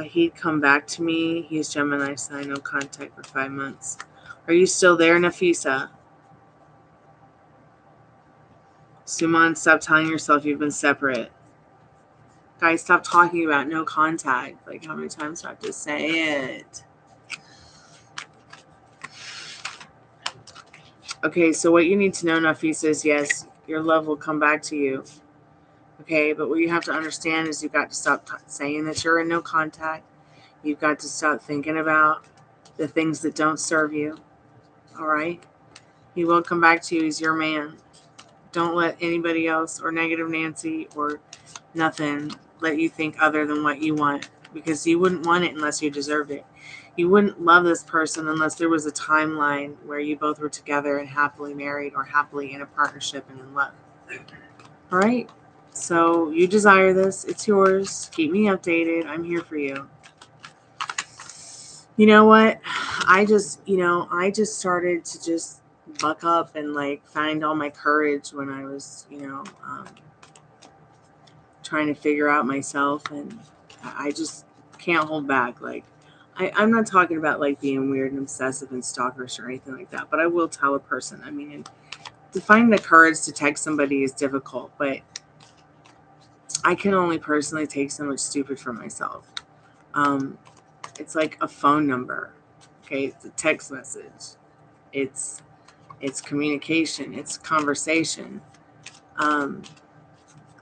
he'd come back to me? He's Gemini sign, no contact for 5 months. Are you still there, Nafisa? Suman, stop telling yourself you've been separate. Guys, stop talking about no contact. Like, how many times do I have to say it? Okay, so what you need to know, Nafisa, is yes, your love will come back to you. Okay, but what you have to understand is you've got to stop saying that you're in no contact. You've got to stop thinking about the things that don't serve you. All right? He will come back to you. He's your man. Don't let anybody else or negative Nancy or nothing let you think other than what you want, because you wouldn't want it unless you deserved it. You wouldn't love this person unless there was a timeline where you both were together and happily married or happily in a partnership and in love. All right? So you desire this. It's yours. Keep me updated. I'm here for you. You know what? I just started to just buck up and like find all my courage when I was, trying to figure out myself, and I just can't hold back. Like, I'm not talking about like being weird and obsessive and stalkerish or anything like that, but I will tell a person. I mean, to find the courage to text somebody is difficult, but I can only personally take so much stupid for myself. It's like a phone number. Okay, it's a text message. It's communication. It's conversation.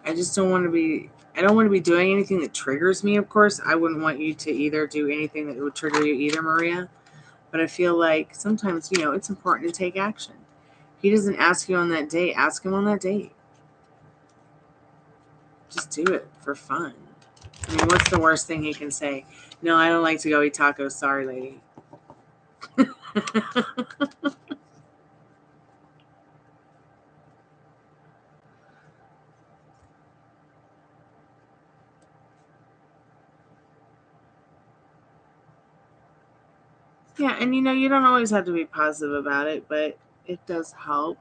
I just don't want to be. I don't want to be doing anything that triggers me. Of course, I wouldn't want you to either do anything that would trigger you either, Maria. But I feel like sometimes, it's important to take action. If he doesn't ask you on that date, ask him on that date. Just do it for fun. I mean, what's the worst thing he can say? No, I don't like to go eat tacos. Sorry, lady. Yeah, and you don't always have to be positive about it, but it does help.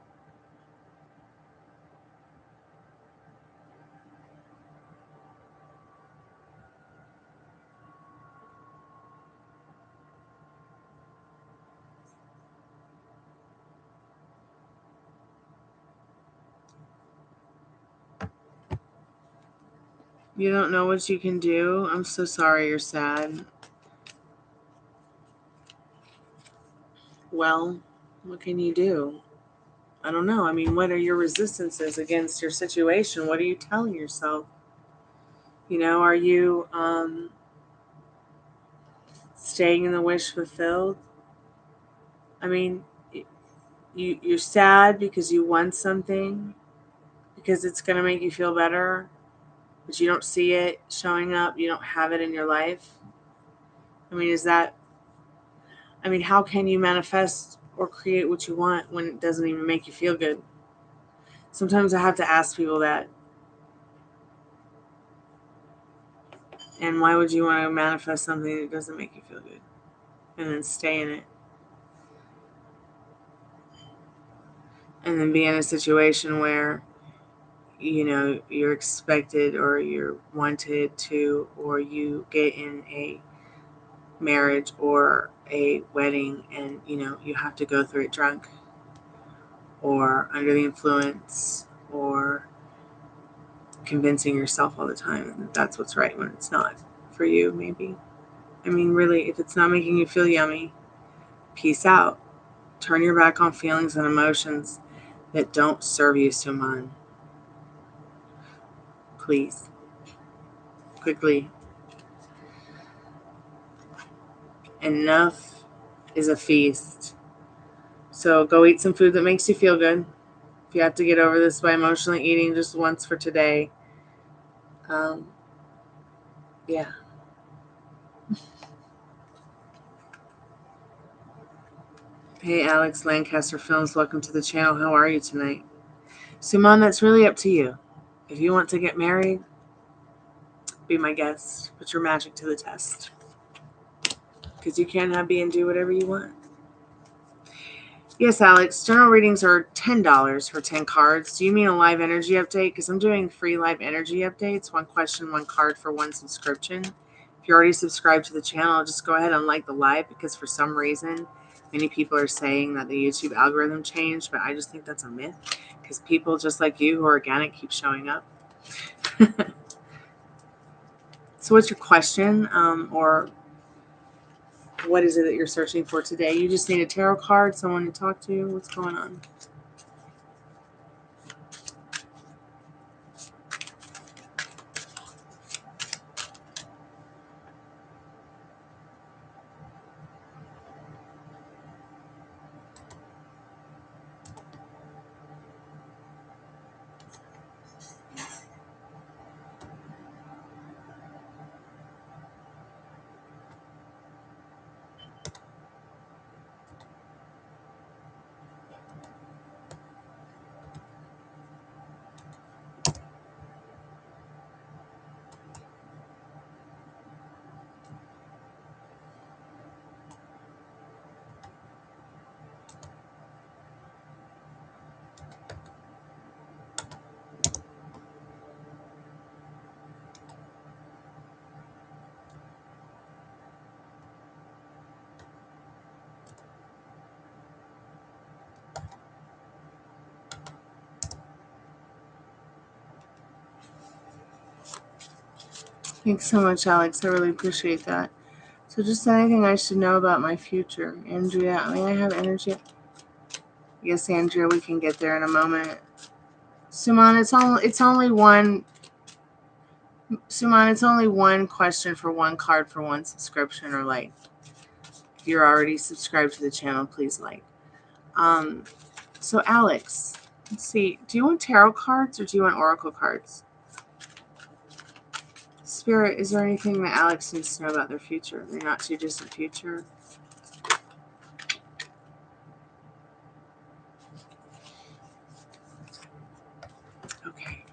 You don't know what you can do? I'm so sorry you're sad. Well, what can you do? I don't know. I mean, what are your resistances against your situation? What are you telling yourself? Are you staying in the wish fulfilled? I mean, you're sad because you want something, because it's going to make you feel better, but you don't see it showing up. You don't have it in your life. I mean, how can you manifest or create what you want when it doesn't even make you feel good? Sometimes I have to ask people that. And why would you want to manifest something that doesn't make you feel good and then stay in it? And then be in a situation where, you're expected or you're wanted to, or you get in a marriage or a wedding and, you have to go through it drunk or under the influence or convincing yourself all the time that that's what's right when it's not for you, maybe. I mean, really, if it's not making you feel yummy, peace out. Turn your back on feelings and emotions that don't serve you, Suman. Please. Quickly. Enough is a feast. So go eat some food that makes you feel good. If you have to get over this by emotionally eating just once for today, yeah. Hey, Alex, Lancaster Films, welcome to the channel. How are you tonight? Suman, that's really up to you. If you want to get married, be my guest. Put your magic to the test. Because you can have B and do whatever you want. Yes, Alex, general readings are $10 for 10 cards. Do you mean a live energy update? Because I'm doing free live energy updates. 1 question, 1 card for 1 subscription. If you're already subscribed to the channel, just go ahead and like the live, because for some reason, many people are saying that the YouTube algorithm changed, but I just think that's a myth, because people just like you who are organic keep showing up. So what's your question, or what is it that you're searching for today? You just need a tarot card, someone to talk to? What's going on? Thanks so much, Alex. I really appreciate that. So just anything I should know about my future. Andrea, may I have energy? Yes, Andrea, we can get there in a moment. Suman, it's only one. Suman, it's only one question for one card for one subscription or like. If you're already subscribed to the channel, please like. So Alex, let's see. Do you want tarot cards or do you want oracle cards? Spirit, is there anything that Alex needs to know about their future? Their not too distant future? Okay.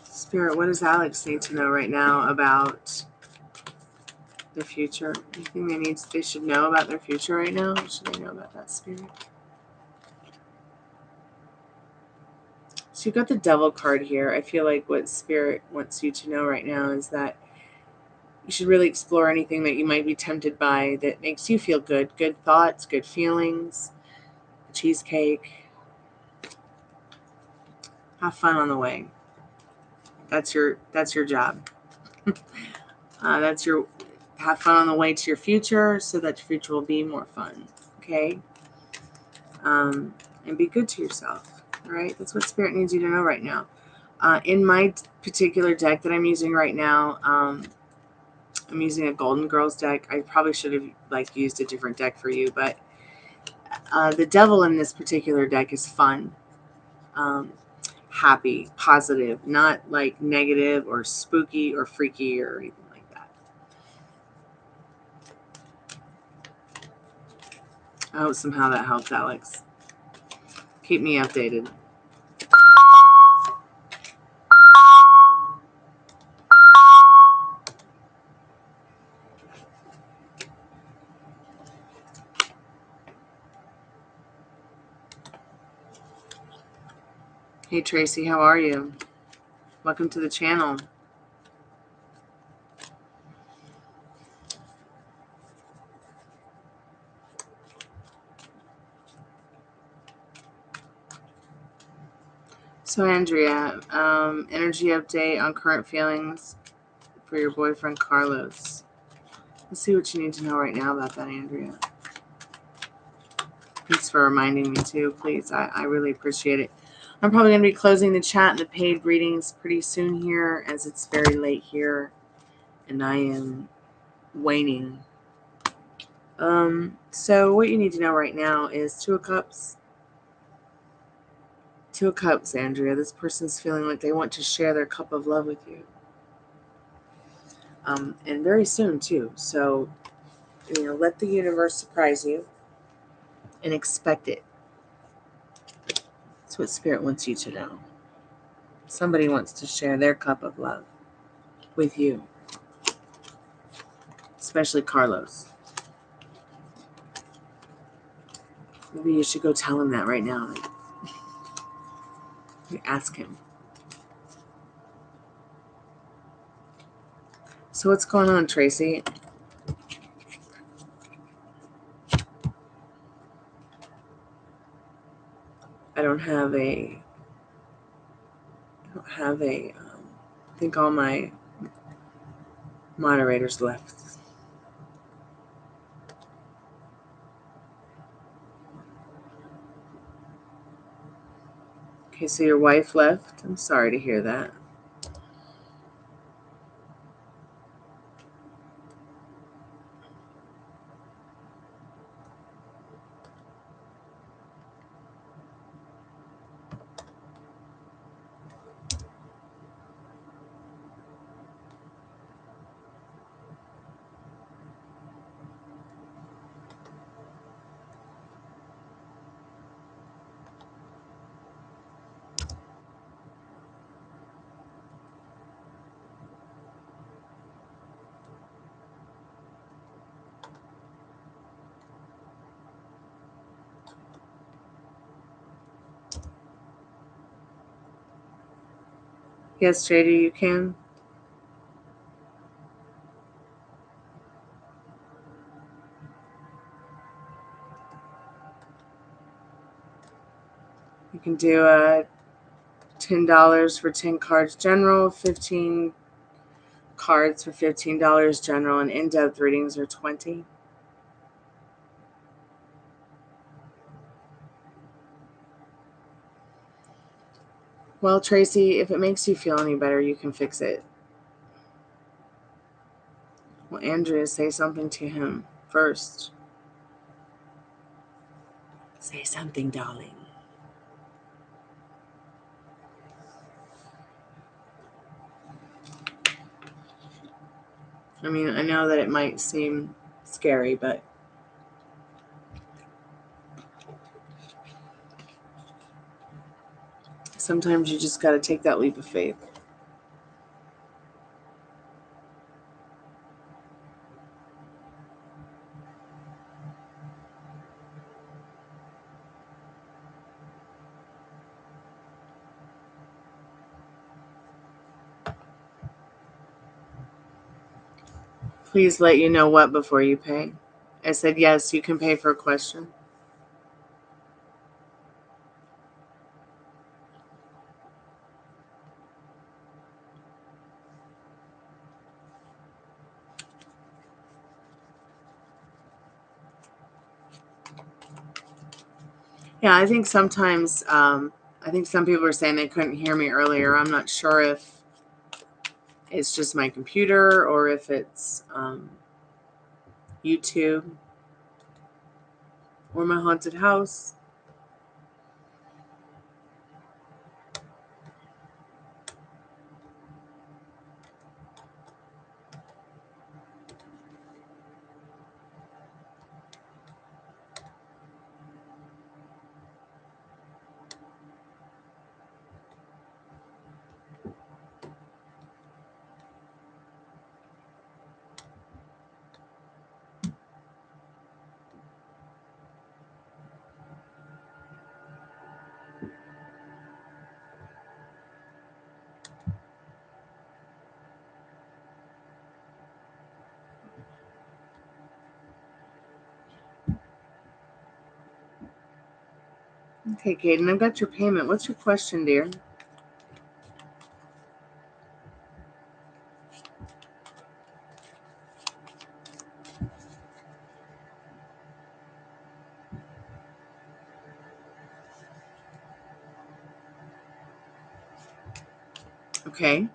Spirit, what does Alex need to know right now about their future? Anything they should know about their future right now? What should they know about that, Spirit? So you got the Devil card here. I feel like what Spirit wants you to know right now is that you should really explore anything that you might be tempted by that makes you feel good. Good thoughts, good feelings, cheesecake. Have fun on the way. That's your job. Have fun on the way to your future so that your future will be more fun. Okay? And be good to yourself. All right? That's what Spirit needs you to know right now. In my particular deck that I'm using right now, I'm using a Golden Girls deck. I probably should have used a different deck for you, but the Devil in this particular deck is fun, happy, positive, not like negative or spooky or freaky or anything like that. I hope somehow that helps, Alex. Keep me updated. Hey Tracy, how are you? Welcome to the channel. So Andrea, energy update on current feelings for your boyfriend Carlos. Let's see what you need to know right now about that, Andrea. Thanks for reminding me too, please. I really appreciate it. I'm probably going to be closing the chat and the paid readings pretty soon here, as it's very late here and I am waning. So what you need to know right now is Two of Cups. Two of Cups, Andrea. This person's feeling like they want to share their cup of love with you. And very soon too. So, let the universe surprise you and expect it. That's what Spirit wants you to know. Somebody wants to share their cup of love with you. Especially Carlos. Maybe you should go tell him that right now. Ask him. So what's going on, Tracy? I don't have a think all my moderators left. Okay, so your wife left. I'm sorry to hear that. Yes, JD, you can. You can do $10 for 10 cards general, 15 cards for $15 general, and in-depth readings are $20. Well, Tracy, if it makes you feel any better, you can fix it. Well, Andrea, say something to him first. Say something, darling. I mean, I know that it might seem scary, but sometimes you just got to take that leap of faith. Please let you know what before you pay. I said, yes, you can pay for a question. Yeah, I think sometimes, I think some people are saying they couldn't hear me earlier. I'm not sure if it's just my computer or if it's YouTube or my haunted house. Okay, Kaden, I've got your payment. What's your question, dear? Okay.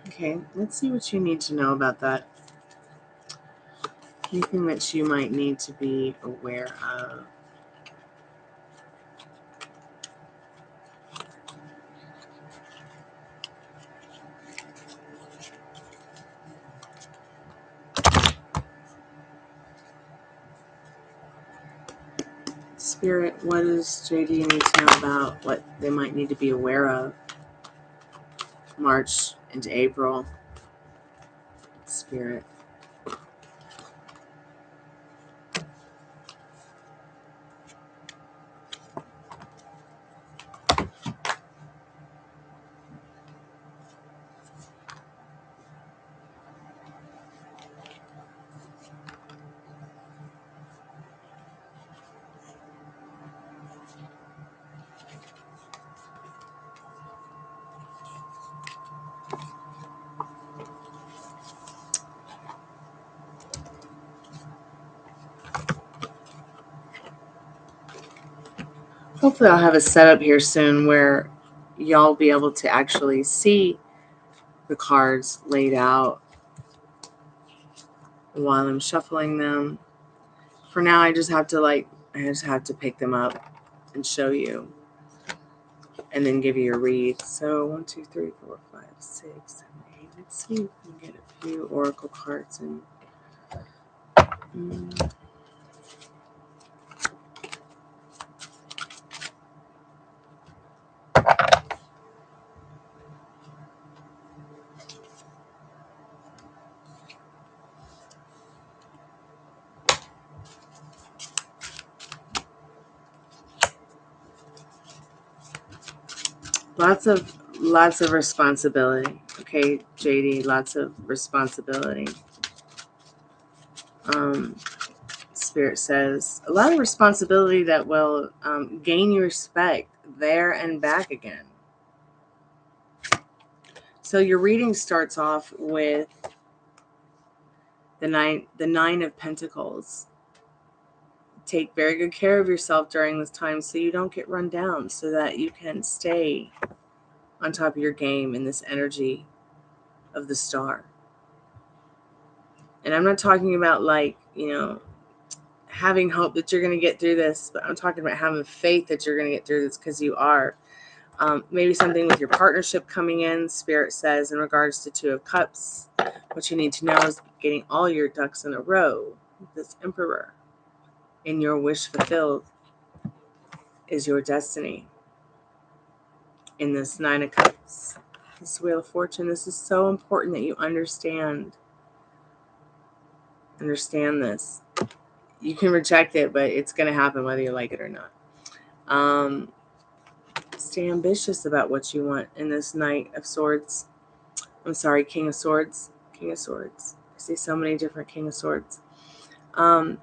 Okay, let's see what you need to know about that. Anything that you might need to be aware of. Spirit, what does JD need to know about what they might need to be aware of? March into April. Spirit. Hopefully I'll have a setup here soon where y'all be able to actually see the cards laid out while I'm shuffling them. For now, I just have to pick them up and show you and then give you a read. So 1, 2, 3, 4, 5, 6, 7, 8. Let's see if we can get a few oracle cards in. Lots of responsibility. Okay, JD, lots of responsibility. Spirit says a lot of responsibility that will gain you respect there and back again. So your reading starts off with the nine of Pentacles. Take very good care of yourself during this time so you don't get run down, so that you can stay on top of your game in this energy of the star. And I'm not talking about having hope that you're going to get through this, but I'm talking about having faith that you're going to get through this, because you are. Maybe something with your partnership coming in. Spirit says in regards to 2 of Cups, what you need to know is getting all your ducks in a row. This Emperor in your wish fulfilled is your destiny. In this 9 of Cups, this Wheel of Fortune, this is so important that you understand this. You can reject it, but it's going to happen whether you like it or not. Stay ambitious about what you want in this Knight of Swords. I'm sorry, King of Swords. King of Swords. I see so many different King of Swords.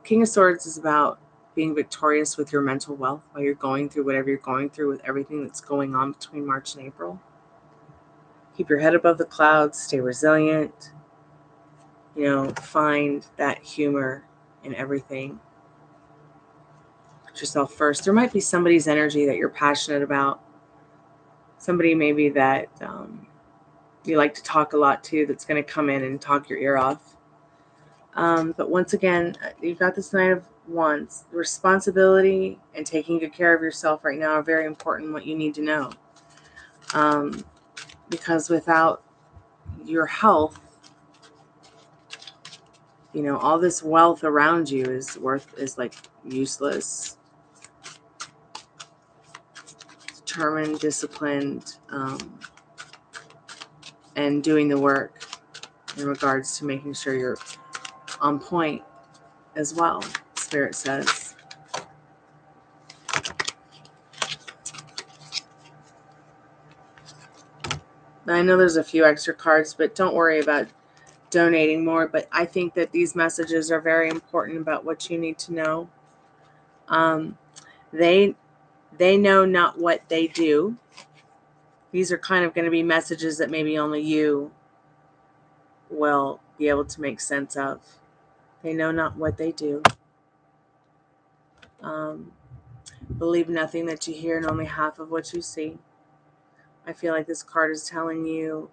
King of Swords is about being victorious with your mental wealth while you're going through whatever you're going through with everything that's going on between March and April. Keep your head above the clouds. Stay resilient. Find that humor in everything. Put yourself first. There might be somebody's energy that you're passionate about. Somebody maybe that you like to talk a lot to, that's going to come in and talk your ear off. But once again, you've got this Knight of Wands. Responsibility and taking good care of yourself right now are very important, what you need to know. Because without your health, all this wealth around you is like useless. Determined, disciplined, and doing the work in regards to making sure you're on point as well, Spirit says. I know there's a few extra cards, but don't worry about donating more. But I think that these messages are very important about what you need to know. They know not what they do. These are kind of going to be messages that maybe only you will be able to make sense of. They know not what they do. Believe nothing that you hear and only half of what you see. I feel like this card is telling you,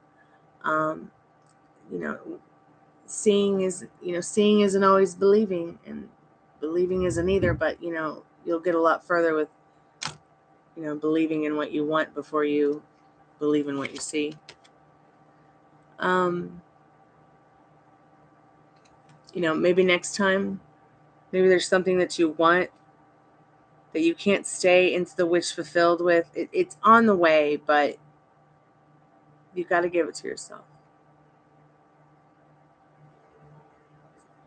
seeing isn't always believing, and believing isn't either, but you'll get a lot further with believing in what you want before you believe in what you see. Maybe next time, maybe there's something that you want that you can't stay into the wish fulfilled with. It's on the way, but you got to give it to yourself.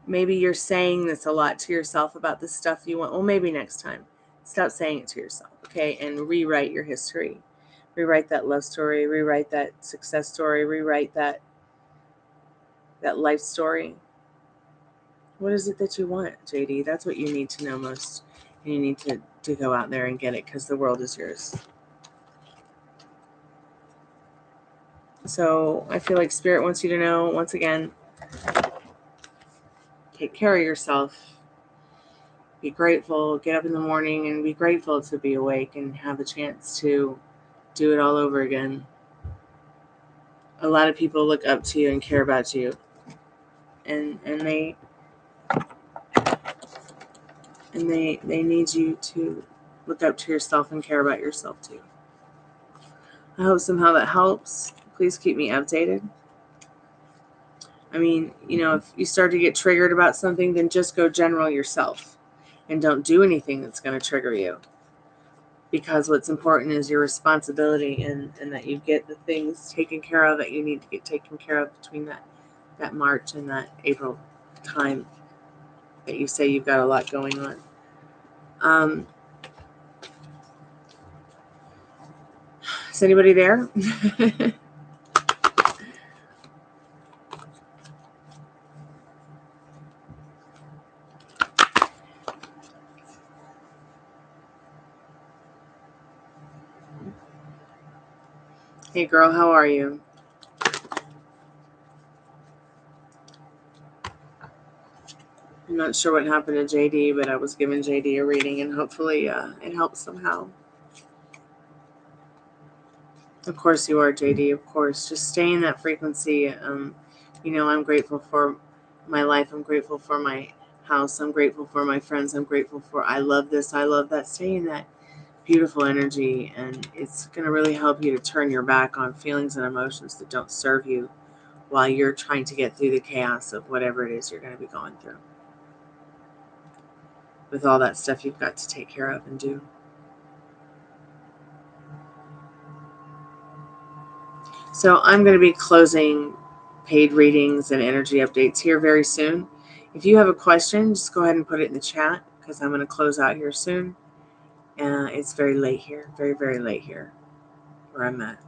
Maybe you're saying this a lot to yourself about the stuff you want. Well, maybe next time. Stop saying it to yourself, okay? And rewrite your history. Rewrite that love story. Rewrite that success story. Rewrite that life story. What is it that you want, JD? That's what you need to know most. And you need to go out there and get it, because the world is yours. So I feel like Spirit wants you to know, once again, take care of yourself. Be grateful, get up in the morning and be grateful to be awake and have a chance to do it all over again. A lot of people look up to you and care about you. And they need you to look up to yourself and care about yourself too. I hope somehow that helps. Please keep me updated. I mean, if you start to get triggered about something, then just go general yourself and don't do anything that's going to trigger you. Because what's important is your responsibility and that you get the things taken care of that you need to get taken care of between that March and that April time that you say you've got a lot going on. Is anybody there? Hey girl, how are you? I'm not sure what happened to JD, but I was giving JD a reading and hopefully it helps somehow. Of course you are, JD, of course. Just stay in that frequency. I'm grateful for my life. I'm grateful for my house. I'm grateful for my friends. I'm grateful for I love this, I love that. Stay in that beautiful energy, and it's going to really help you to turn your back on feelings and emotions that don't serve you while you're trying to get through the chaos of whatever it is you're going to be going through. With all that stuff you've got to take care of and do. So I'm going to be closing paid readings and energy updates here very soon. If you have a question, just go ahead and put it in the chat because I'm going to close out here soon. It's very late here, very, very late here where I'm at.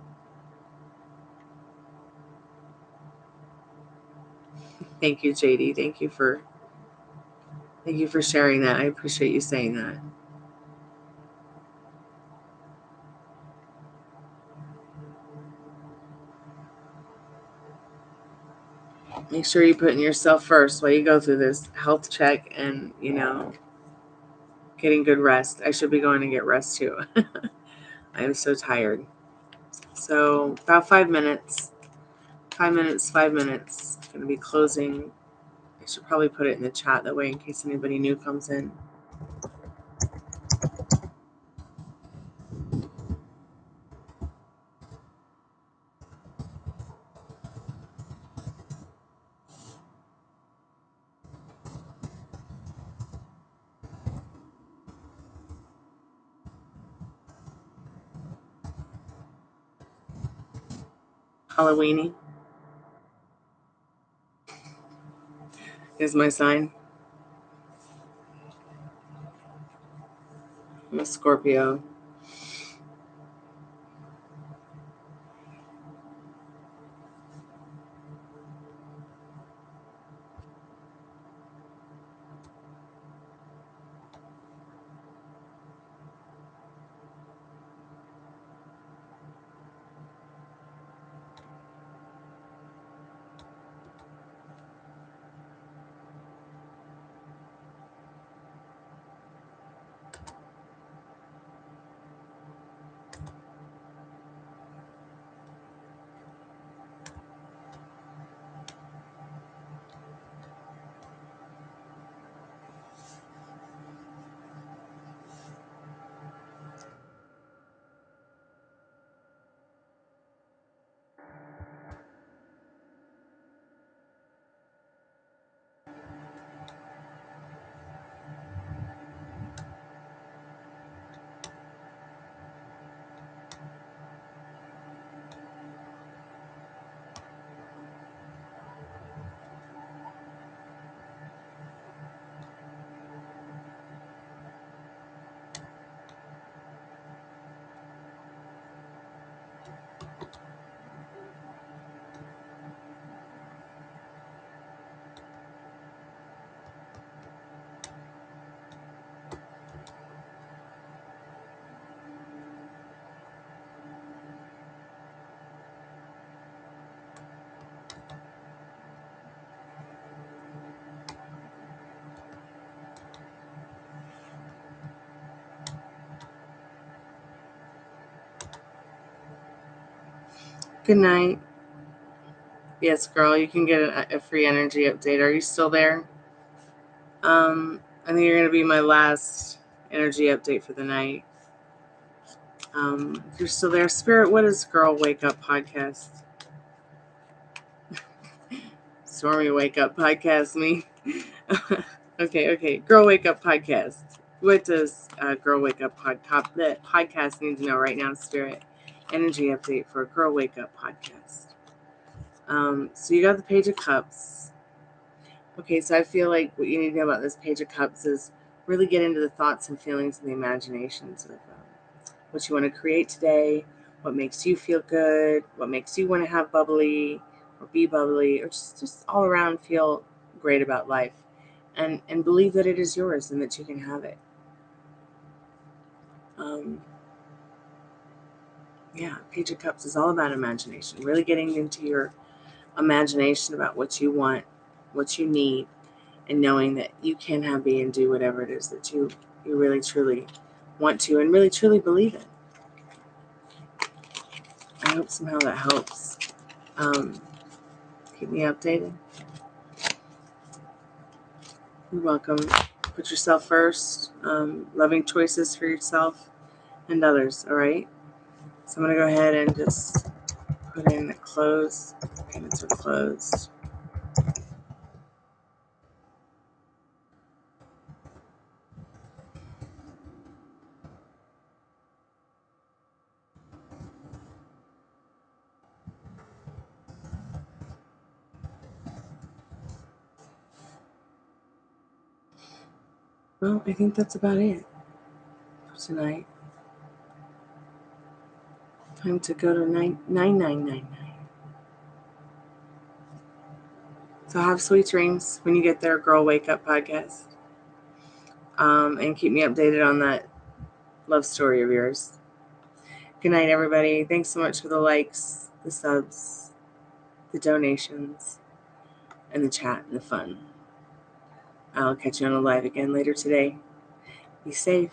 Thank you, JD. Thank you for sharing that. I appreciate you saying that. Make sure you put in yourself first while you go through this health check and, getting good rest. I should be going to get rest too. I am so tired. So about 5 minutes. 5 minutes. I'm going to be closing. I should probably put it in the chat that way in case anybody new comes in. Halloweeny is my sign. I'm a Scorpio. Good night. Yes, girl, you can get a free energy update. Are you still there? I think you're going to be my last energy update for the night. If you're still there, Spirit, what is Girl Wake Up Podcast? Stormy Wake Up Podcast, me? Okay. Girl Wake Up Podcast. What does Girl Wake Up podcast need to know right now, Spirit? Energy update for Girl Wake Up Podcast. So you got the Page of Cups. Okay, so I feel like what you need to know about this Page of Cups is really get into the thoughts and feelings and the imaginations of what you want to create today, what makes you feel good, what makes you want to have bubbly or be bubbly, or just all around feel great about life, and believe that it is yours and that you can have it. Page of Cups is all about imagination, really getting into your imagination about what you want, what you need, and knowing that you can have, be, and do whatever it is that you really truly want to and really truly believe in. I hope somehow that helps. Keep me updated. You're welcome. Put yourself first. Loving choices for yourself and others, all right? So I'm going to go ahead and just put in the close. Payments are closed. Well, I think that's about it for tonight. Time to go to 9999. So have sweet dreams when you get there, Girl Wake Up Podcast. And keep me updated on that love story of yours. Good night, everybody. Thanks so much for the likes, the subs, the donations, and the chat and the fun. I'll catch you on a live again later today. Be safe.